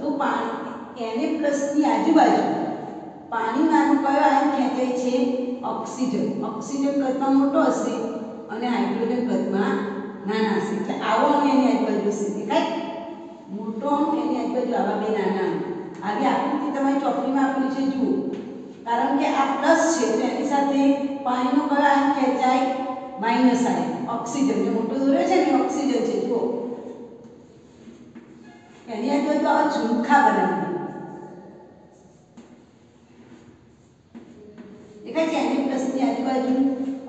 તો પાણી Na+ ની આજુબાજુ પાણીમાંનો કયો આયન ખેંચાય છે? ઓક્સિજન। ઓક્સિજન કદમાં મોટો હશે અને હાઇડ્રોજન કદમાં નાના હશે। એટલે આવો અણુ એની આજુબાજુ હશે, દેખાય? મોટો અણુ એની આજુબાજુ આવા બે નાના અણુ। આવી આકૃતિ તમારી ચોપડીમાં આપેલી છે, જુઓ। કારણ કે આ પ્લસ છે તો એની સાથે પાણીનો કયો આયન ખેંચાય? Minus ion, oxygen. જે મોટો દોર્યો છે ને ઓક્સિજન છે, જુઓ। એની આજુબાજુ આવા ઝુમખા બનાવી દેખાય છે। Na+ ની આજુબાજુ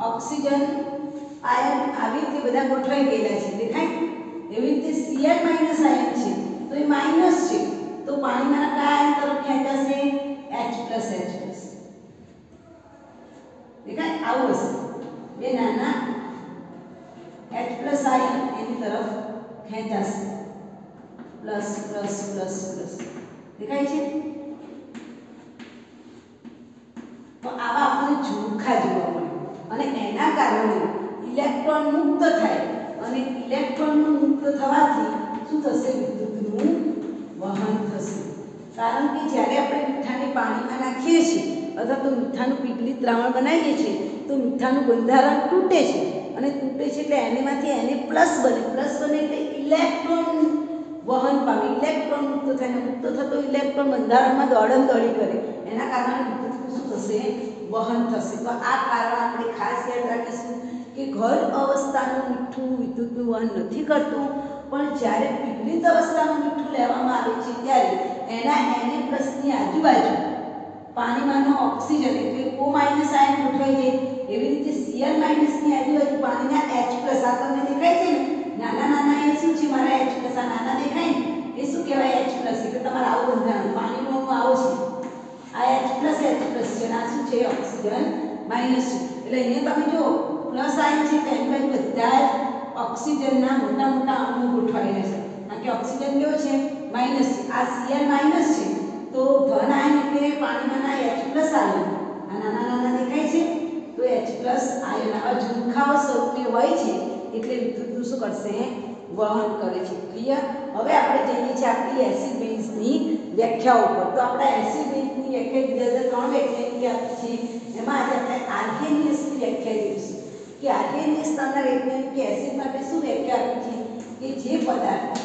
ઓક્સિજન આયન આવી રીતે બધા ગોઠવાઈ ગયેલા છે, દેખાય? એવી રીતે Cl- આયન છે તો એ માઈનસ છે, તો પાણીમાંના કયા આયન તરફ ખેંચાશે? H+H+, દેખાય? આવું હશે, બે નાના H+ આયન એની તરફ ખેંચાશે, પ્લસ પ્લસ પ્લસ પ્લસ, દેખાય છે? તો આવા આપણને ઝુમખા જોવા મળે અને એના કારણે ઇલેક્ટ્રોન મુક્ત થાય અને ઇલેક્ટ્રોનનું મુક્ત થવાથી શું થશે? વિદ્યુતનું વહન થશે। કારણ કે જ્યારે આપણે મીઠાને પાણીમાં નાખીએ છીએ અથવા તો મીઠાનું પીગળિત દ્રાવણ બનાવીએ છીએ તો મીઠાનું બંધારણ તૂટે છે અને તૂટે છે એટલે Na માંથી Na+ બને, પ્લસ બને એટલે ઇલેક્ટ્રોન વહન પામે, ઇલેક્ટ્રોન મુક્ત થાય અને મુક્ત થતો ઇલેક્ટ્રોન બંધારણમાં દોડમ-દોડી કરે, એના કારણે વિદ્યુતનું શું થશે? વહન થશે। તો આ કારણ આપણે ખાસ યાદ રાખીશું કે ઘન અવસ્થાનું મીઠું વિદ્યુતનું વહન નથી કરતું, પણ જ્યારે પીગળિત અવસ્થામાં મીઠું લેવામાં આવે છે ત્યારે એના Na+ ની આજુબાજુ પાણીમાંનો ઓક્સિજન એટલે O- આયન ગોઠવાઈ જાય. એવી રીતે Cl- ની આજુબાજુ પાણીના H+ આ તમને દેખાય છે ને નાના નાના એ શું છે મારા H+ આ નાના દેખાય ને એ શું કહેવાય H+ એટલે તમારે આવું બંધારણ પાણીનું આવો છે આ H+, છે આ શું છે ઓક્સિજન માઈનસ છે. એટલે અહીંયા તમે જો પ્લસ આયન છે તો એની બાજુ બધા જ ઓક્સિજનના મોટા મોટા અણુ ગોઠવાયેલા છે કારણ કે ઓક્સિજન કેવો છે માઈનસ છે. આ Cl માઈનસ છે તો ધન આયન એટલે પાણીમાંના H+ આયન આ નાના નાના દેખાય છે તો H+ આયન આવા ઝુમખાઓ સ્વરૂપે હોય છે એટલે વિદ્યુતનું શું કરશે વહન કરે છે. ક્લિયર? હવે આપણે જઈએ છીએ આપણી એસિડ બેઝની વ્યાખ્યાઓ પર. તો આપણા એસિડ બેઝની વ્યાખ્યા બીજા 3 વૈજ્ઞાનિકે આપી છે. એમાં આજે આપણે આર્હેનિયસની વ્યાખ્યા જોઈશું કે આર્હેનિયસ નામના વૈજ્ઞાનિકે એસિડ માટે શું વ્યાખ્યા આપી છે કે જે પદાર્થ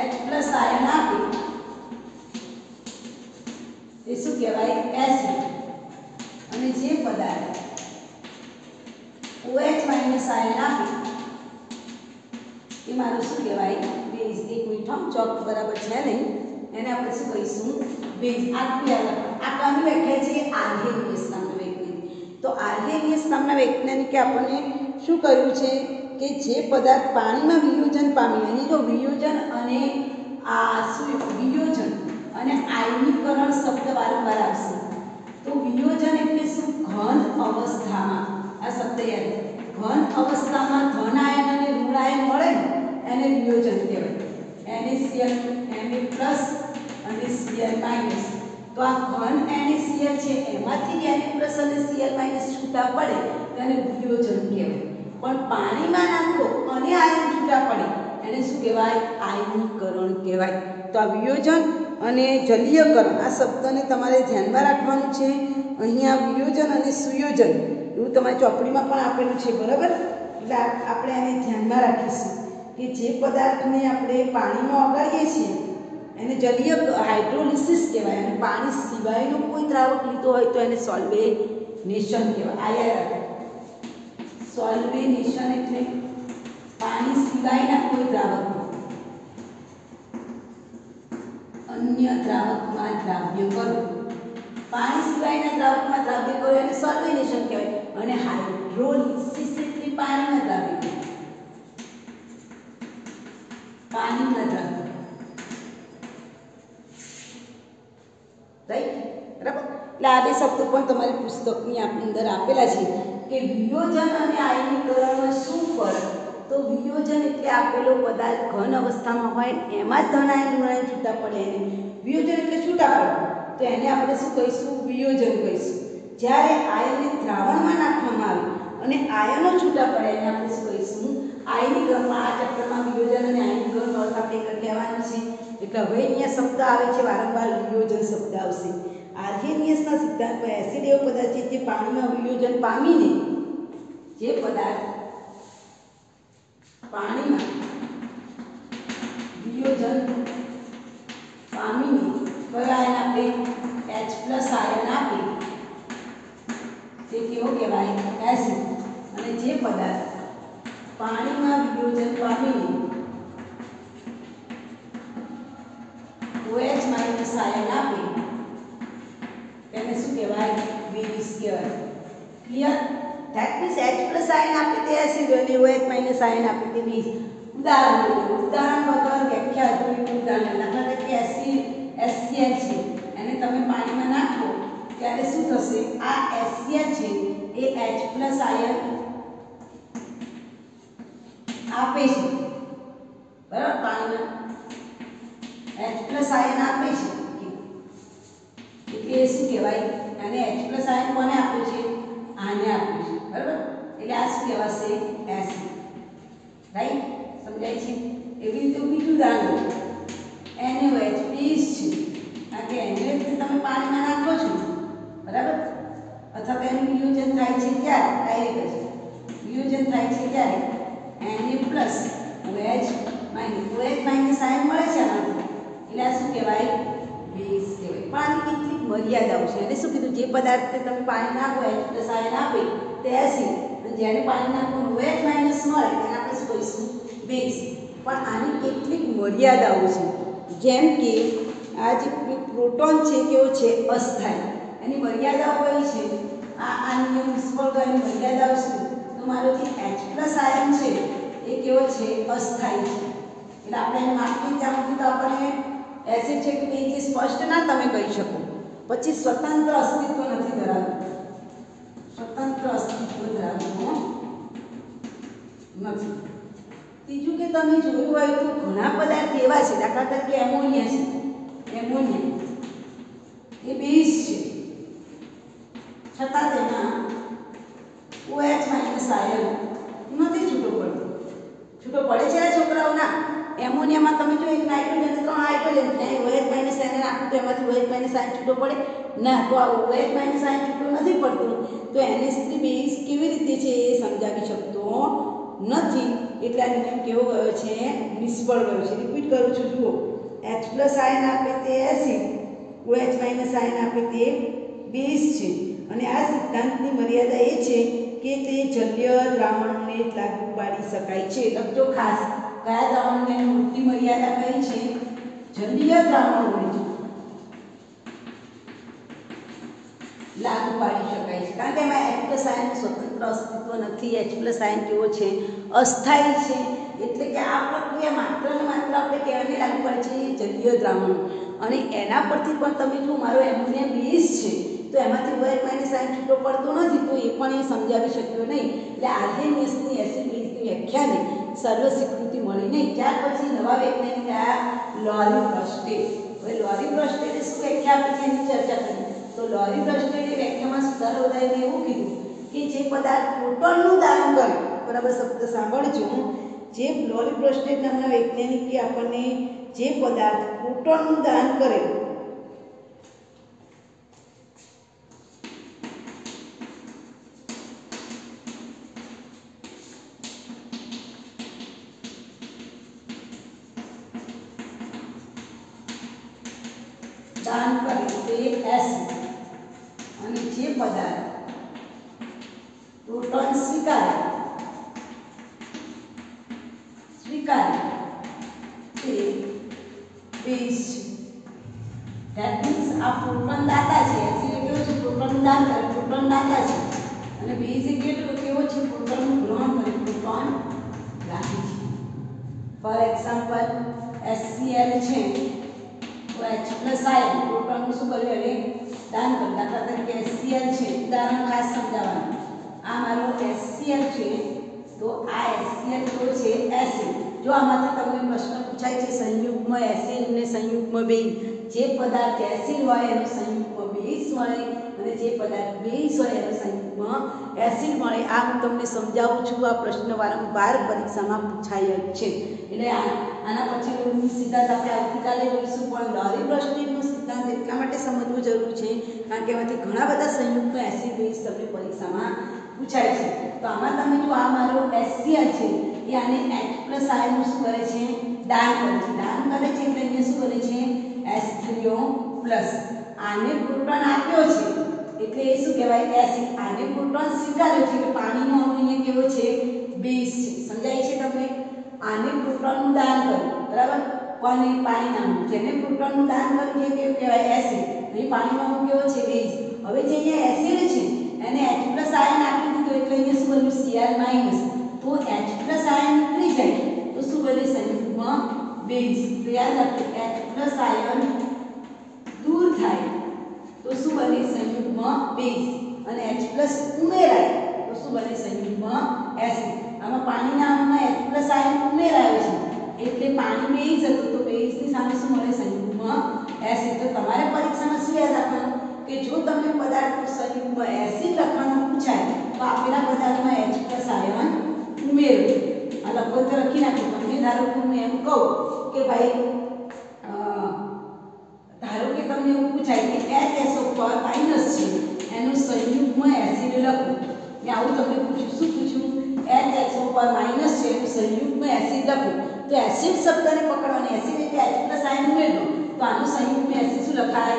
H+ આયન આપે એ શું કહેવાય એસિડ અને જે પદાર્થ OH- આયન આપે એ મારું શું કહેવાય બેઝ. એક મિનિટ ચોક બરાબર છે નહીં એને આપણે શું કહીશું બેઝ. આ કોની વ્યાખ્યા છે આર્હેનિયસ નામના વૈજ્ઞાનિક. તો આર્હેનિયસ નામના વૈજ્ઞાનિકે આપણને શું કર્યું છે કે જે પદાર્થ પાણીમાં વિયોજન પામી અહીં તો વિયોજન અને વિયોજન અને આયનીકરણ શબ્દ વારંવાર આવશે. તો વિયોજન એટલે શું ઘન અવસ્થામાં આ શબ્દ યાદ ઘન અવસ્થામાં ધન આયન અને ઋણ આયન મળે ને એને વિયોજન કહેવાય. NaCl Na+ અને Cl-. તો આ ઘન NaCl છે એમાંથી Na+ અને Cl- છૂટા પડે તેને વિયોજન કહેવાય. પણ પાણીમાં નાખો અને આયન છૂટા પડે એને શું કહેવાય આયનીકરણ કહેવાય. તો આ વિયોજન અને જલીયકરણ આ શબ્દને તમારે ધ્યાનમાં રાખવાનું છે. અહીંયા વિયોજન અને સુયોજન એવું તમારી ચોપડીમાં પણ આપેલું છે બરાબર. એટલે આપણે આને ધ્યાનમાં રાખીશું કે જે પદાર્થને આપણે પાણીમાં ઓગાળીએ છીએ એને જલીય હાઇડ્રોલિસિસ કહેવાય. અને પાણી સિવાયનો કોઈ દ્રાવક લીધો હોય તો એને સોલ્વેનેશન કહેવાય. સોલ્વેનેશન એટલે પાણી સિવાયના કોઈ દ્રાવક અન્ય દ્રાવકમાં દ્રાવ્ય કરવું. પાણી સિવાયના દ્રાવકમાં દ્રાવ્ય કરવું એને સોલ્વેનેશન કહેવાય. અને હાઇડ્રોલિસિસ એટલે પાણીમાં દ્રાવ્ય કરવું. પાણીમાં દ્રાવ્ય રાઈટ બરાબર. એટલે આ બે શબ્દો પણ તમારી પુસ્તકની અંદર આપેલા છે કે વિયોજન અને આયનીકરણમાં શું ફરક. તો વિયોજન એટલે આપેલો પદાર્થ ઘન અવસ્થામાં હોય એમાં જ ધન આયન ઋણ આયન છૂટા પડે એને વિયોજન એટલે છૂટા પડે તો એને આપણે શું કહીશું વિયોજન કહીશું. જ્યારે આયનને દ્રાવણમાં નાખવામાં આવે અને આયનો છૂટા પડે એને આપણે શું કહીશું આયનીકરણમાં. આ ચેપ્ટરમાં વિયોજન અને આયનીકરણનો અર્થ આપણે કરી લેવાનો છે. એટલે હવે અહીંયા શબ્દ આવે છે વારંવાર વિયોજન શબ્દ આવશે. આર્હેનિયસના સિદ્ધાંત પર એસિડ એવો પદાર્થ છે જે પાણીમાં વિયોજન પામીને જે પદાર્થ પાણીમાં વિયોજન પામીને કયો આયન આપે H+ આયન આપે તે કેવો કહેવાય એસિડ. અને જે પદાર્થ પાણીમાં વિયોજન પામીને OH- આયન આપે તેને શું કહેવાય બેઝ કહેવાય. Clear? That means H+ ion આપે તે એસિડ અને OH- આયન આપે તે બેઝ. ઉદાહરણ વગર વ્યાખ્યા જોયું. ઉદાહરણ દાખલા તરીકે એસિડ HCl છે એને તમે પાણીમાં નાખો ત્યારે શું થશે આ HCl છે એ H+ આયન આપે છે બરાબર. પાણીમાં H+ આયન આપે છે એટલે શું કહેવાય અને H+ આયન કોને આપ્યું છે આને આપ્યું છે બરાબર. એટલે આ શું કહેવાશે એસિડ. રાઈટ? સમજાય છે? એવી રીતે બીજું ઉદાહરણ NaOH બેઝ છે કારણ કે NaOH તમે પાણીમાં નાખો છો બરાબર. અથવા તેનું વિયોજન થાય છે ત્યારે ડાયરેક્ટ જ વિયોજન થાય છે ત્યારે Na+ OH- આયન મળે છે આમાંથી એટલે આ શું કહેવાય બેઝ કહેવાય. પાણી કેટલીક મર્યાદાઓ છે. અને શું કીધું જે પદાર્થને તમે પાણી નાખો H+ આયન આપે તે એસિડ અને જેને પાણી નાખો OH- મળે તેને આપણે શું કહીશું બેઝ, પણ આની કેટલીક મર્યાદાઓ છે. જેમ કે આ જે પ્રોટોન છે કેવો છે અસ્થાયી, એની મર્યાદાઓ કઈ છે? આ નિયમ નિષ્ફળ ગયો. મર્યાદાઓ શું? તો મારો જે H+ આયન છે એ કેવો છે અસ્થાયી છે. એટલે આપણે એને માપીએ ત્યાં સુધી તો આપણને એસિડ છે કે બેઝ એ સ્પષ્ટ ના તમે કહી શકો. પછી સ્વતંત્ર અસ્તિત્વ નથી ધરાવતું, સ્વતંત્ર અસ્તિત્વ ધરાવતું નથી. ત્રીજું કે તમે જોયું હોય તો ઘણા પદાર્થ એવા છે, દાખલા તરીકે એમોનિયા છે. એમોનિયા એ બેઝ છે, છતાં તેમાં OH- આયન નથી છૂટો પડતો. છૂટો પડે છે ને છોકરાઓના? એમોનિયામાં તમે જો એક નાઇટ્રોજન 3 હાઇડ્રોજન, ત્યાં OH- આયન નાખું તો એમાંથી OH- આયન છૂટો પડે ના. તો આ OH- આયન છૂટો નથી પડતું, તો NH3 બેઝ કેવી રીતે છે એ સમજાવી શકતો નથી. એટલે આ નિયમ કેવો ગયો છે? નિષ્ફળ ગયો છે. રિપીટ કરું છું, જુઓ. H+ આયન આપે તે એસિડ, OH- આયન આપે તે બેઝ છે. અને આ સિદ્ધાંતની મર્યાદા એ છે કે તે જલીય દ્રાવણને જ લાગુ પાડી શકાય છે. લખજો ખાસ, કયા દ્રાવણને મોટી મર્યાદા કઈ છે? જલીય દ્રાવણોને લાગુ પાડી શકાય છે. કારણ કે એમાં H+ આયન સ્વતંત્ર અસ્તિત્વ નથી. H+ આયન કેવો છે? અસ્થાયી છે. એટલે કે આ પ્રક્રિયા માત્ર ને માત્ર આપણે કેવાને લાગુ પડે છે? જલીય દ્રાવણો. અને એના પરથી પણ તમે જો મારો એમોનિયા બેઝ છે તો એમાંથી OH- આયન છૂટો પડતો નથી, તો એ પણ એ સમજાવી શક્યો નહીં. એટલે આર્હેનિયસની એસિડ બેઝની વ્યાખ્યાને સર્વ સ્વીકૃતિ મળી નહીં. ત્યાર પછી નવા વૈજ્ઞાનિક આયા લોરી બ્રસ્ટેડ. હવે લોરી બ્રસ્ટેડે શું વ્યાખ્યા આપી છે એની ચર્ચા કરી. તો લોરી બ્રસ્ટેડે વ્યાખ્યામાં સુધારો વધારીને એવું કીધું કે જે પદાર્થ પ્રોટોનનું દાન કરે, બરાબર શબ્દ સાંભળજો, જે લોરી બ્રસ્ટેડ નામના વૈજ્ઞાનિકે આપણને જે પદાર્થ પ્રોટોનનું દાન કરે દાન કરે તે એસિડ, અને જે પદાર્થ પ્રોટોન સ્વીકારે તે બેઝ છે. ધેટ મીન્સ આ પ્રોટોન દાતા છે. એસિડ કેવો છે? પ્રોટોન દાન કરે, પ્રોટોન દાતા છે. અને બેઝ કેવો છે? પ્રોટોનનું ગ્રહણ કરે, પ્રોટોન રાખે છે. ફોર એક્ઝામ્પલ HCl છે તો H+ આયન પ્રોટોનનું શું કર્યું? એને દાન કર્યું. દાખલા તરીકે HCl છે, ઉદાહરણ ખાસ સમજાવવાનું. આ મારો HCl છે તો આ HCl કેવો છે? એસિડ. જો આમાંથી તમને પ્રશ્ન પૂછાય છે સંયુગ્મ એસિડ અને સંયુગ્મ બેઝ, જે પદાર્થ એસિડ હોય એનો સંયુગ્મ બેઝ મળે, અને જે પદાર્થ બેઝ હોય એનો સંયુગ્મ એસિડ મળે. આ હું તમને સમજાવું છું. આ પ્રશ્ન વારંવાર પરીક્ષામાં પૂછાય જ છે. એટલે આના પછી સિદ્ધાંત આપણે આવતીકાલે જોઈશું. પણ લોરી બ્રસ્ટેડનો સિદ્ધાંત એટલા માટે સમજવો જરૂરી છે કારણ કે એમાંથી ઘણા બધા સંયુક્ત એસિડ બેઝ તમને પરીક્ષામાં પૂછાય છે. તો આમાં તમે જો આ મારો HCl છે એ આને H+ આયનનું શું કરે છે? દાન કરે છે. દાન કરે છે એટલે અહીંયા શું કરે છે? H3O+. આને પ્રોટોન આપ્યો છે એટલે એ શું કહેવાય? એસિડ. આને પ્રોટોન સ્વીકાર્યો છે એટલે પાણીનો અણુ અહીંયા કેવો છે? બેઝ છે. સમજાય છે તમને? આને પ્રોટોનનું દાન કર્યું, બરાબર? કોને? પાણીના. જેને પ્રોટોનનું દાન કર્યું છે કેવું કહેવાય? એસિડ. અહીં પાણીનો અણુ કેવો છે? બેઝ. હવે જે અહીંયા એસિડ છે એને H+ આયન આપી દીધું એટલે અહીંયા શું બન્યું? Cl-. તો H+ આયન નીકળી જાય તો શું બને? સંયુગ્મ બેઝ. તો યાદ રાખજો, H+ આયન દૂર થાય તો શું બને? સંયુગ્મ બેઝ. અને H+ ઉમેરાય તો શું બને? સંયુગ્મ એસિડ. આમાં પાણીના અણુમાં H+ આયન ઉમેરાયો છે એટલે પાણી બેઝ હતું, તો બેઝની સામે શું મળે? સંયુગ્મ એસિડ. તો તમારે પરીક્ષામાં શું યાદ રાખવાનું કે જો તમને પદાર્થનું સંયુગ્મ એસિડ લખવાનું પૂછાય તો આપેલા પદાર્થમાં H+ આયન ઉમેરો. આ લખો તો લખી નાખો. તમને ધારો કે હું એમ કહું કે ભાઈ ધારો કે તમને એવું પૂછાય કે HSO4- છે એનું સંયુગ્મ એસિડ લખો. મેં આવું તમને પૂછ્યું. શું પૂછ્યું? HSO4- છે એનું સંયુગ્મ એસિડ લખો. તો એસિડ શબ્દને પકડવાની. એસિડ એટલે H+ આયન ઉમેરો તો આનું સંયુગ્મ એસિડ શું લખાય?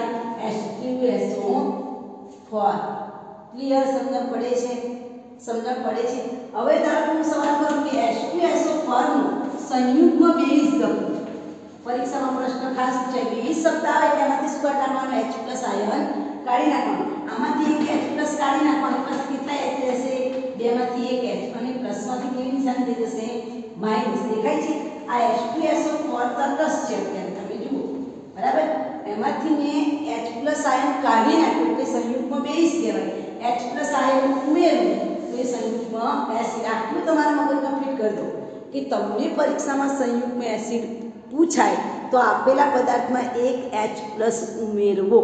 H2SO4. ક્લિયર? સમજણ પડે છે? સમજણ પડે છે? હવે ધારો હું સવાલ કરું કે H2SO4 નું સંયુગ્મ બેઝ લખો। પરીક્ષામાં પ્રશ્ન ખાસ પૂછાય, બેઝ શબ્દ આવે એટલે એમાંથી શું કાઢી નાખવાનું? H+ આયન કાઢી નાખવાનું। આમાંથી એક H+ કાઢી નાખવાનું, પછી કેટલા H રહેશે? બેમાંથી એક H, અને પ્લસમાંથી કેવી નિશાની થઈ જશે? માઈનસ। દેખાય છે? આ H2SO4 તટસ્થ છે, અત્યારે તમે જુઓ, બરાબર? એમાંથી મેં H+ આયન કાઢી નાખ્યું એટલે સંયુગ્મ બેઝ કહેવાય। H+ આયન ઉમેરું તો એ સંયુગ્મ એસિડ। આટલું તમારા મગજમાં ફિટ કરી દો કે તમને પરીક્ષામાં સંયુગ્મ એસિડ પૂછાય તો આપેલા પદાર્થમાં એક H+ ઉમેરવો,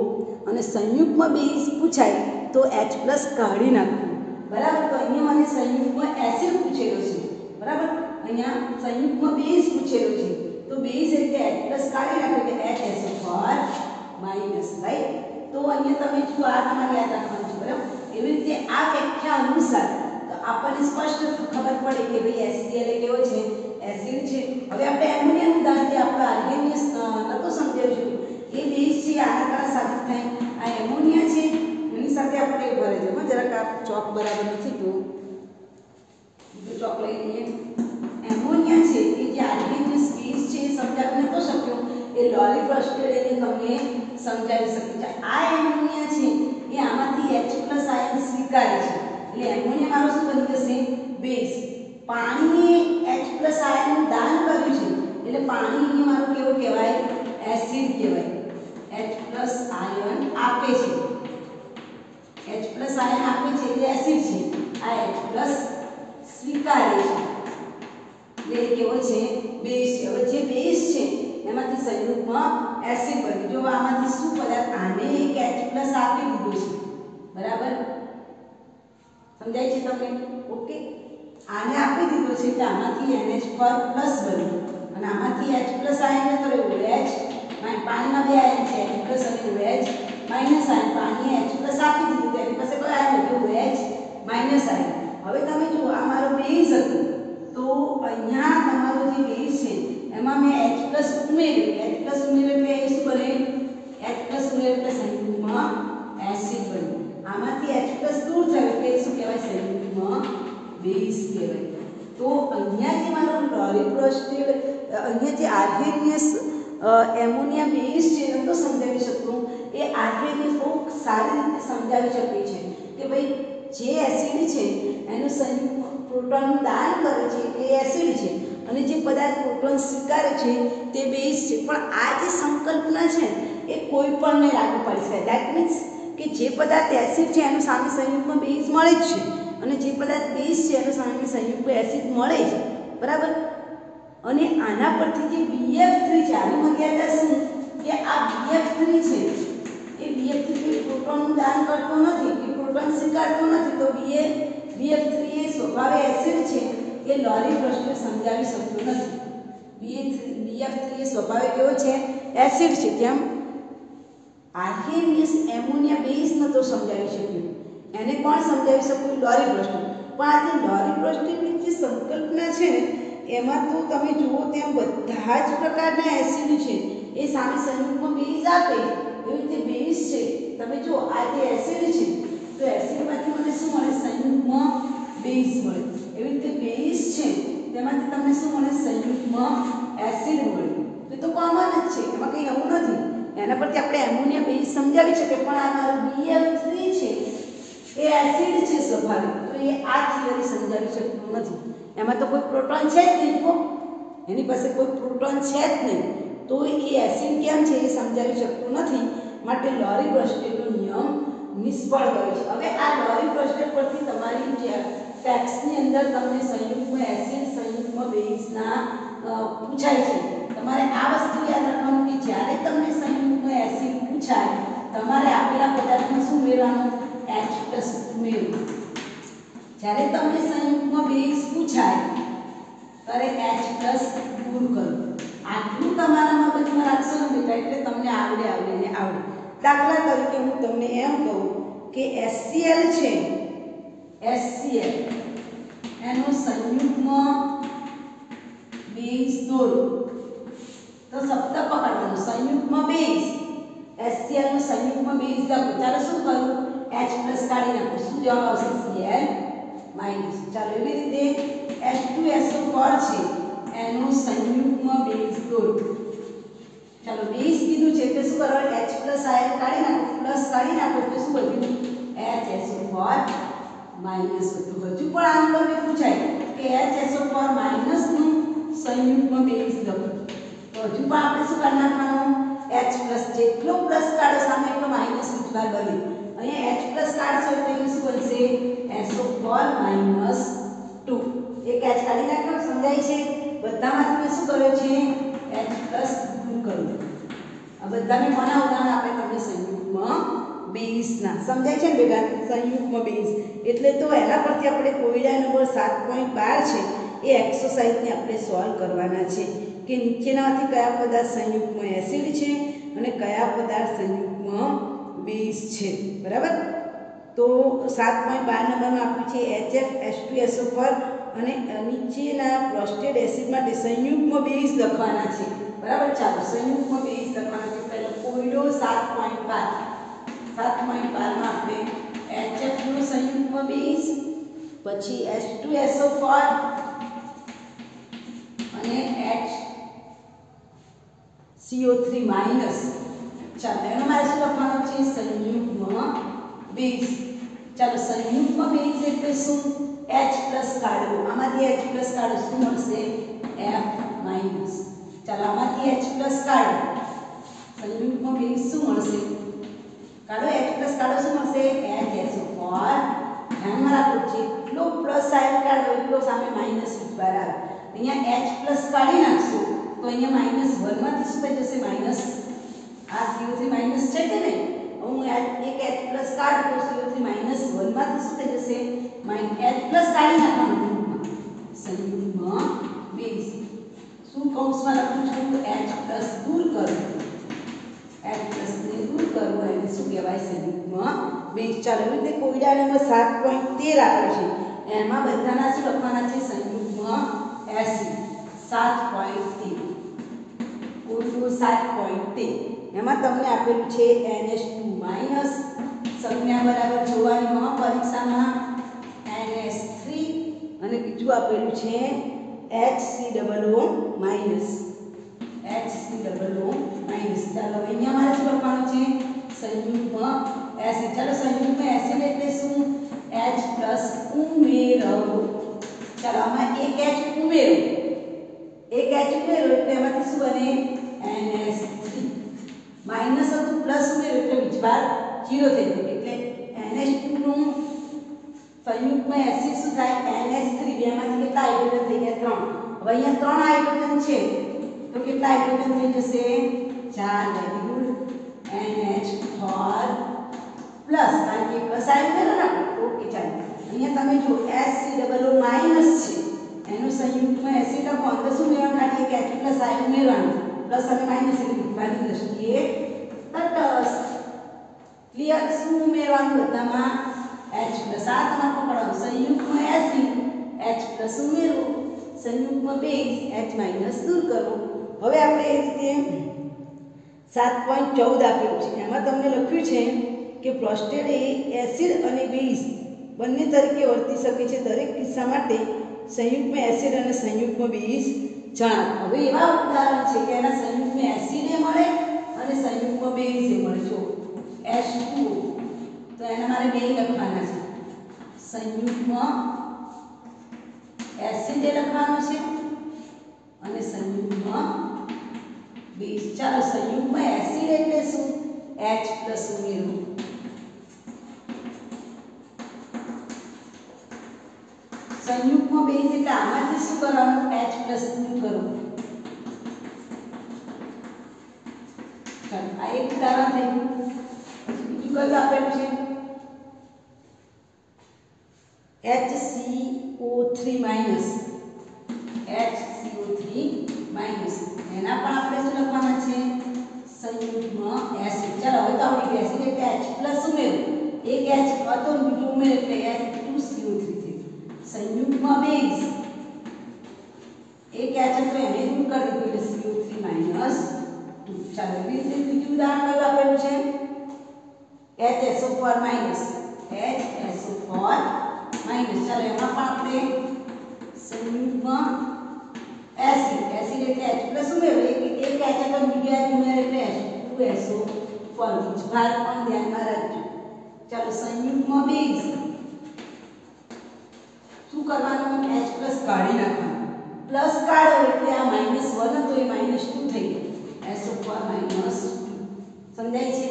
અને સંયુગ્મ બેઝ પૂછાય તો H+ કાઢી નાખવું, બરાબર? તો અહીંયા મને સંયુગ્મ એસિડ પૂછેલો છે, બરાબર? અહીંયા સંયુગ્મ બેઝ પૂછેલો છે, તો બેઝ એટલે H+ કાઢી નાખો એટલે HSO4 માઈનસ, રાઈટ? તો અહીંયા તમે જો આ તમારે યાદ રાખવાનું છે, બરાબર? એવી રીતે આ વ્યાખ્યા અનુસાર તો આપણને સ્પષ્ટ ખબર પડે કે ભાઈ HCl એ કેવો છે? એસિડ છે। હવે આપણે એમોનિયાનું ઉદાહરણ જે આપણે આર્ગેનિયસ નતો સમજાવ્યું એ બેઝ છે, આના કારણે સાબિત થાય। આ એમોનિયા છે, એની સાથે આપણે ભરે છે, જરાક આ ચોક બરાબર નથી તો બીજો ચોક લઈ લઈએ। એમોનિયા છે એ જે આર્ગેનિયસ બેઝ છે એ સમજાવી નતો શક્યો, એ લોરી ફ્રસ્ટેડ એને તમને સમજાવી શક્યું છે। આ એમોનિયા છે એ આમાંથી H+ આયન સ્વીકારે છે, એટલે એમોનિયા મારો શું બની જશે? બેઝ। પાણીએ H+ આયન દાન કર્યું છે એટલે પાણી અહીંયા મારું કેવું કહેવાય? એસિડ કહેવાય। H+ આયન આપે છે, H+ આયન આપે છે એટલે એસિડ છે, આ H+ સ્વીકારે છે એટલે કેવો છે? બેઝ છે। હવે જે બેઝ છે એમાંથી સંયુગ્મ એસિડ બને। જો આમાંથી શું પદાર્થ? આને એક H+ આપી દીધું છે, બરાબર? સમજાય છે તમને? ઓકે, આને આપી દીધું છે એટલે આમાંથી NH4+ બન્યું, અને આમાંથી H+ આયન જતો રહ્યો, OH, પાણીમાં બે આયન છે H+ અને OH માઈનસ આયન। પાણીએ H+ આપી દીધું તો એની પાસે કયો આયન હતો? OH minus ion. હવે તમે જુઓ આ મારો બેઝ હતો, તો અહીંયા તમારો જે બેઝ છે એમાં મેં H+ ઉમેર્યું, H+ ઉમેર્યું એટલે એ શું બને? H+ ઉમેર્યું એટલે સંયુગ્મ એસિડ બન્યું। આમાંથી H+ દૂર થયો એટલે શું કહેવાય? સંયુગ્મ બેઝ કહેવાય। તો અહીંયા જે મારો લોરી ફ્રસ્ટેડ, અહીંયા જે આર્ગેનિયસ એમોનિયા બેઝ છે એ તો સમજાવી શકું, એ આર્ગેનિયસ બહુ સારી રીતે સમજાવી શકે છે કે ભાઈ જે એસિડ છે એનું સંયુગ્મ પ્રોટોનનું દાન કરે છે એ એસિડ છે, અને જે પદાર્થ પ્રોટોન સ્વીકારે છે તે બેઝ છે। પણ આ જે સંકલ્પના છે એ કોઈ પણને લાગુ પડી શકે। ધેટ મીન્સ કે જે પદાર્થ એસિડ છે એનું સામે સંયુગ્મ બેઝ મળે જ છે, અને જે પદાર્થ બેઝ છે એનું સામે સંયુગ્મ એસિડ મળે છે, બરાબર? અને આના પરથી જે BF3 છે, આની મર્યાદા શું? કે આ BF3 છે એ BF3 પ્રોટોનનું દાન કરતો નથી, એ પ્રોટોન સ્વીકારતો નથી, તો BF3 એ સ્વભાવે એસિડ છે એ લોરી ફ્રસ્ટેડ સમજાવી શકતો નથી। BF3 એ સ્વભાવે કેવો છે? એસિડ છે। કેમ? આર્ગેનિયસ એમોનિયા બેઝ નતો સમજાવી શક્યું, એને કોણ સમજાવી શક્યું? લોરી ફ્રસ્ટેડ। પણ આ જે લોરી ફ્રસ્ટેડની જે સંકલ્પના છે ને એમાં તો તમે જુઓ તેમ બધા જ પ્રકારના એસિડ છે એ સામે સંયુગ્મ બેઝ આપે, એવી રીતે બેઝ છે। તમે જુઓ આ જે એસિડ છે તો એસિડમાંથી મને શું મળે? સંયુગ્મ બેઝ મળે। એવી રીતે બેઝ છે તેમાંથી તમને શું મળે? સંયુગ્મ એસિડ મળે। તો કોમન જ છે, એમાં કંઈ નવું નથી। એના પરથી આપણે એમોનિયા બેઝ સમજાવી શકીએ, પણ આ મારું BF3 છે એ એસિડ છે સ્વભાવે, તો એ આ થિયરી સમજાવી શકતું નથી। એમાં તો કોઈ પ્રોટોન છે જ નહીં, તો એની પાસે કોઈ પ્રોટોન છે જ નહીં, તો એ એસિડ કેમ છે એ સમજાવી શકતું નથી। માટે લોરી ફ્રસ્ટેડનો નિયમ નિષ્ફળ ગયો છે। હવે આ લોરી ફ્રસ્ટેડ પરથી તમારી જે ટેક્સ્ટની અંદર તમને સંયુગ્મ એસિડ, સંયુગ્મ બેઝના પૂછાય છે, તમારે આ વસ્તુ યાદ રાખવાનું કે જ્યારે તમને સંયુગ્મ એસિડ પૂછાય તમારે આપેલા પદાર્થમાં શું ઉમેરવાનું? H+ ઉમેરવું। જ્યારે તમને સંયુગ્મ બેઝ પૂછાય ત્યારે H+ દૂર કરો। આટલું તમારા મગજમાં રાખશો ને બેટા એટલે તમને આવડે ને આવડે। દાખલા તરીકે હું તમને એમ કહું કે HCl છે, HCl એનો સંયુગ્મ બેઝ દોરો, તો શબ્દ પકડવાનો સંયુગ્મ બેઝ, HCl નો સંયુગ્મ બેઝ લખો। ચાલો શું કરું? H+ કાઢી નાખો, શું જવાબ આવશે? Cl-। ચાલો એવી રીતે H2SO4 છે એનું સંયુગ્મ બેઝ દોરો। ચાલો બેઝ કીધું છે એટલે શું કરવાનું h પ્લસ આયન કાઢી નાખો પ્લસ કાઢી નાખો એટલે શું વધ્યું HSO4 માઈનસ હતું। હજુ પણ આમ તમને પૂછાય કે HSO4 માઈનસ નું સંયુગ્મ બેઝ લખો તો હજુ પણ આપણે શું કરી નાખવાનું H પ્લસ જેટલો પ્લસ કાઢો સામે એટલો માઈનસ વિચવાર બને। અહીંયા H પ્લસ કાઢશો એટલે શું બનશે SO4 માઈનસ 2 એક H કાઢી નાખો સમજાય છે બધામાં તમે શું કર્યો છે H પ્લસ દૂર કર્યું। આ બધાને કોના ઉદાહરણ આપણે તમને સંયુગ્મ બેઝના સમજાય છે ને બેટા સંયુગ્મ બેઝ એટલે તો એના પરથી આપણે કોયડા નંબર 7.12 છે એ એક્સરસાઇઝને આપણે સોલ્વ કરવાના છે કે નીચેનામાંથી કયા પદાર્થ સંયુગ્મ એસિડ છે અને કયા પદાર્થ સંયુગ્મ બેઝ છે બરાબર। તો 7.12 નંબરમાં આપ્યું છે HF H2SO4 અને નીચેના પ્રોસ્ટેટ એસિડ માટે સંયુગ્મ બેઝ લખવાના છે બરાબર। ચાલો સંયુગ્મ બેઝ લખવાના છે પહેલો કોયડો 7.12 માં આપણે HF નો સંયુગ્મ બેઝ પછી H2SO4 અને HCO3 માઈનસ ચાલો એનો મારે શું લખવાનો છે સંયુગ્મ બેઝ। ચાલો સંયુગ્મ બેઝ એટલે શું H પ્લસ કાઢો આમાંથી H પ્લસ કાઢો શું મળશે F માઈનસ। ચાલો આમાંથી H પ્લસ કાઢો સંયુગ્મ બેઝ શું મળશે કાઢો H પ્લસ કાઢો શું મળશે HSO4 ધ્યાનમાં રાખો જેટલો પ્લસ આયન કાઢો એટલો સામે માઈનસ વિચવાર આવે। અહીંયા H પ્લસ કાઢી નાખશો તો અહીંયા માઈનસ 1 માંથી શું થઈ જશે માઈનસ આ CO3 માઈનસ છે કે નહીં હું એક H પ્લસ કાઢું તો CO3 માઈનસ 1 માંથી શું થઈ જશે H પ્લસ કાઢી નાખવાનું સંયુગ્મ બેઝ શું કૌંસમાં લખું છું H પ્લસ દૂર કરો H પ્લસ ને દૂર કરો એને શું કહેવાય સંયુગ્મ બેઝ। ચાલો એવી રીતે કોયડા નંબર 7.13 આપે છે એમાં બધાના શું લખવાના છે સંયુગ્મ એસિડ 7.13 કોયડો 7.13 એમાં તમને આપેલું છે NH2 માઈનસ સંજ્ઞા બરાબર જોવાની પરીક્ષામાં NH3 અને બીજું આપેલું છે HCOO માઈનસ HCOO માઈનસ। ચાલો અહીંયા મારે શું લખવાનું છે સંયુગ્મ એસિડ। ચાલો સંયુગ્મ એસિડ એટલે શું H પ્લસ ઉમેરો ચાલો આમાં એક H ઉમેરો એટલે એમાંથી શું બને NH3 માઈનસ હતું પ્લસ ઉમેરો એટલે વિચવાર 0 થઈ ગયો એટલે NH2 નું સંયુગ્મ એસિડ શું થાય NH3 બેમાંથી કેટલા હાઇડ્રોજન થઈ ગયા 3 હવે અહીંયા 3 હાઇડ્રોજન છે તો કેટલા હાઇડ્રોજન થઈ જશે 4 વેરી ગુડ NH4 પ્લસ કારણ કે પ્લસ આયન ને ઓકે ચાલો અહીંયા તમે જો HCOO માઈનસ છે એનું સંયુગ્મ એસિડ લખો અંદર શું મેળવવાનું કાઢીએ કે H પ્લસ આયન ઉમેરવાનું પ્લસ અને માઈનસ એટલે વિભાગની દ્રષ્ટિએ તટસ્થ ક્લિયર શું ઉમેરવાનું બધામાં H પ્લસ આ તમારે પકડવાનું સંયુગ્મ એસિડ H પ્લસ ઉમેરો સંયુગ્મ બેઝ H માઈનસ દૂર કરો। હવે આપણે એ રીતે 7.14 આપેલું છે એમાં તમને લખ્યું છે કે પ્રોસ્ટેટ એ એસિડ અને બેઝ બંને તરીકે વર્તી શકે છે દરેક કિસ્સા માટે સંયુગ્મ એસિડ અને સંયુગ્મ બેઝ જણાવો। હવે એવા ઉદાહરણ છે કે એના સંયુગ્મ એસિડ એ મળે અને સંયુગ્મ બેઝ એ મળે જો H2O તો એના મારે બે લખવાના છે સંયુગ્મ એસિડ એ લખવાનું છે અને સંયુગ્મ બેઝ। ચાલો સંયુગ્મ એસિડ એટલે શું H પ્લસ ઉમેરો સંયુગ્મ બેઝ એટલે આમાંથી શું કરવાનું H પ્લસ દૂર કરો। ચાલો આ એક ઉદાહરણ થઈ ગયું બીજું કયું આપેલું છે HCO3 માઈનસ એના પણ આપણે શું લખવાના છે સંયુગ્મ એસિડ। ચાલો હવે તો આવડી ગયું એસિડ એટલે H પ્લસ ઉમેરો એક H હતો બીજું ઉમેરો એટલે H2CO3 संयुग्म बेस एक क्या चल रहा है दूर कर दो એટલે CO3 माइनस 2 ચાલો એવી રીતે બીજું ઉદાહરણ કયું આપેલું છે HSO4 માઈનસ ચાલો એમાં પણ આપણે સંયુગ્મ એસિડ એસિડ એટલે H પ્લસ ઉમેરો એક H તો બીજો H ઉમેરો એટલે H2SO4 વીજભાર પણ ધ્યાનમાં રાખજો. ચાલો સંયુગ્મ બેઝ શું કરવાનું H પ્લસ કાઢી નાખવાનું પ્લસ કાઢો એટલે આ -1 હતો એ -2 થઈ ગયો SO4 -2 સમજાય છે.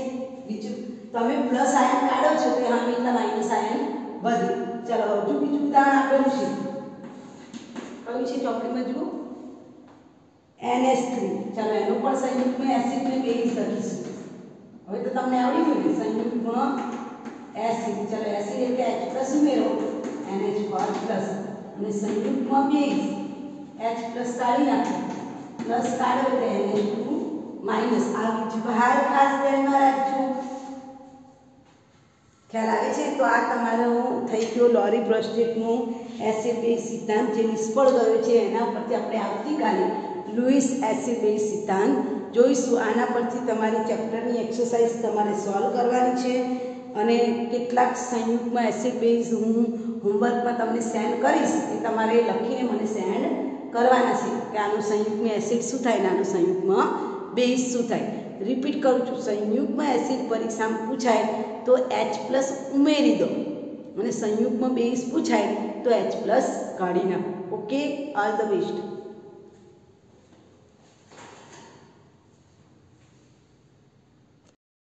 બીજું તમે પ્લસ આયન કાઢો છો તો હા એટલા માઈનસ આયન વધે. ચાલો હજુ બીજું ઉદાહરણ આપેલું છે કયું છે ચોપડીમાં જુઓ NH3. ચાલો એનો પણ સંયુગ્મ એસિડ ને બેઝ લખીશું. હવે તો તમને આવડી ગયું ને સંયુગ્મ એસિડ. ચાલો એસિડ એટલે H પ્લસ ઉમેરો NH4 અને સંયુગ્મ બેઝ H પ્લસ કાઢી નાખો પ્લસ કાઢો એટલે NH2 માઈનસ. આ વીજભાર ખાસ ધ્યાનમાં રાખજો. ખ્યાલ આવે છે. તો આ તમારો થઈ ગયો લોરી બ્રોસ્ટેટનું એસિડ બેઝ સિદ્ધાંત જે નિષ્ફળ ગયો છે એના ઉપરથી આપણે આવતીકાલે લુઈસ એસિડ બેઝ સિદ્ધાંત જોઈશું. આના પરથી તમારી ચેપ્ટરની એક્સરસાઇઝ તમારે સોલ્વ કરવાની છે અને કેટલાક સંયુગ્મ એસિડ બેઝ હું હોમવર્કમાં તમને સેન્ડ કરીશ એ તમારે લખીને મને સેન્ડ કરવાના છે કે આનું સંયુગ્મ એસિડ શું થાય અને આનું સંયુગ્મ બેઝ શું થાય. રિપીટ કરું છું, સંયુગ્મ એસિડ પરીક્ષામાં પૂછાય તો H પ્લસ ઉમેરી દો અને સંયુગ્મ બેઝ પૂછાય તો H પ્લસ કાઢી નાખો. Okay, all the best.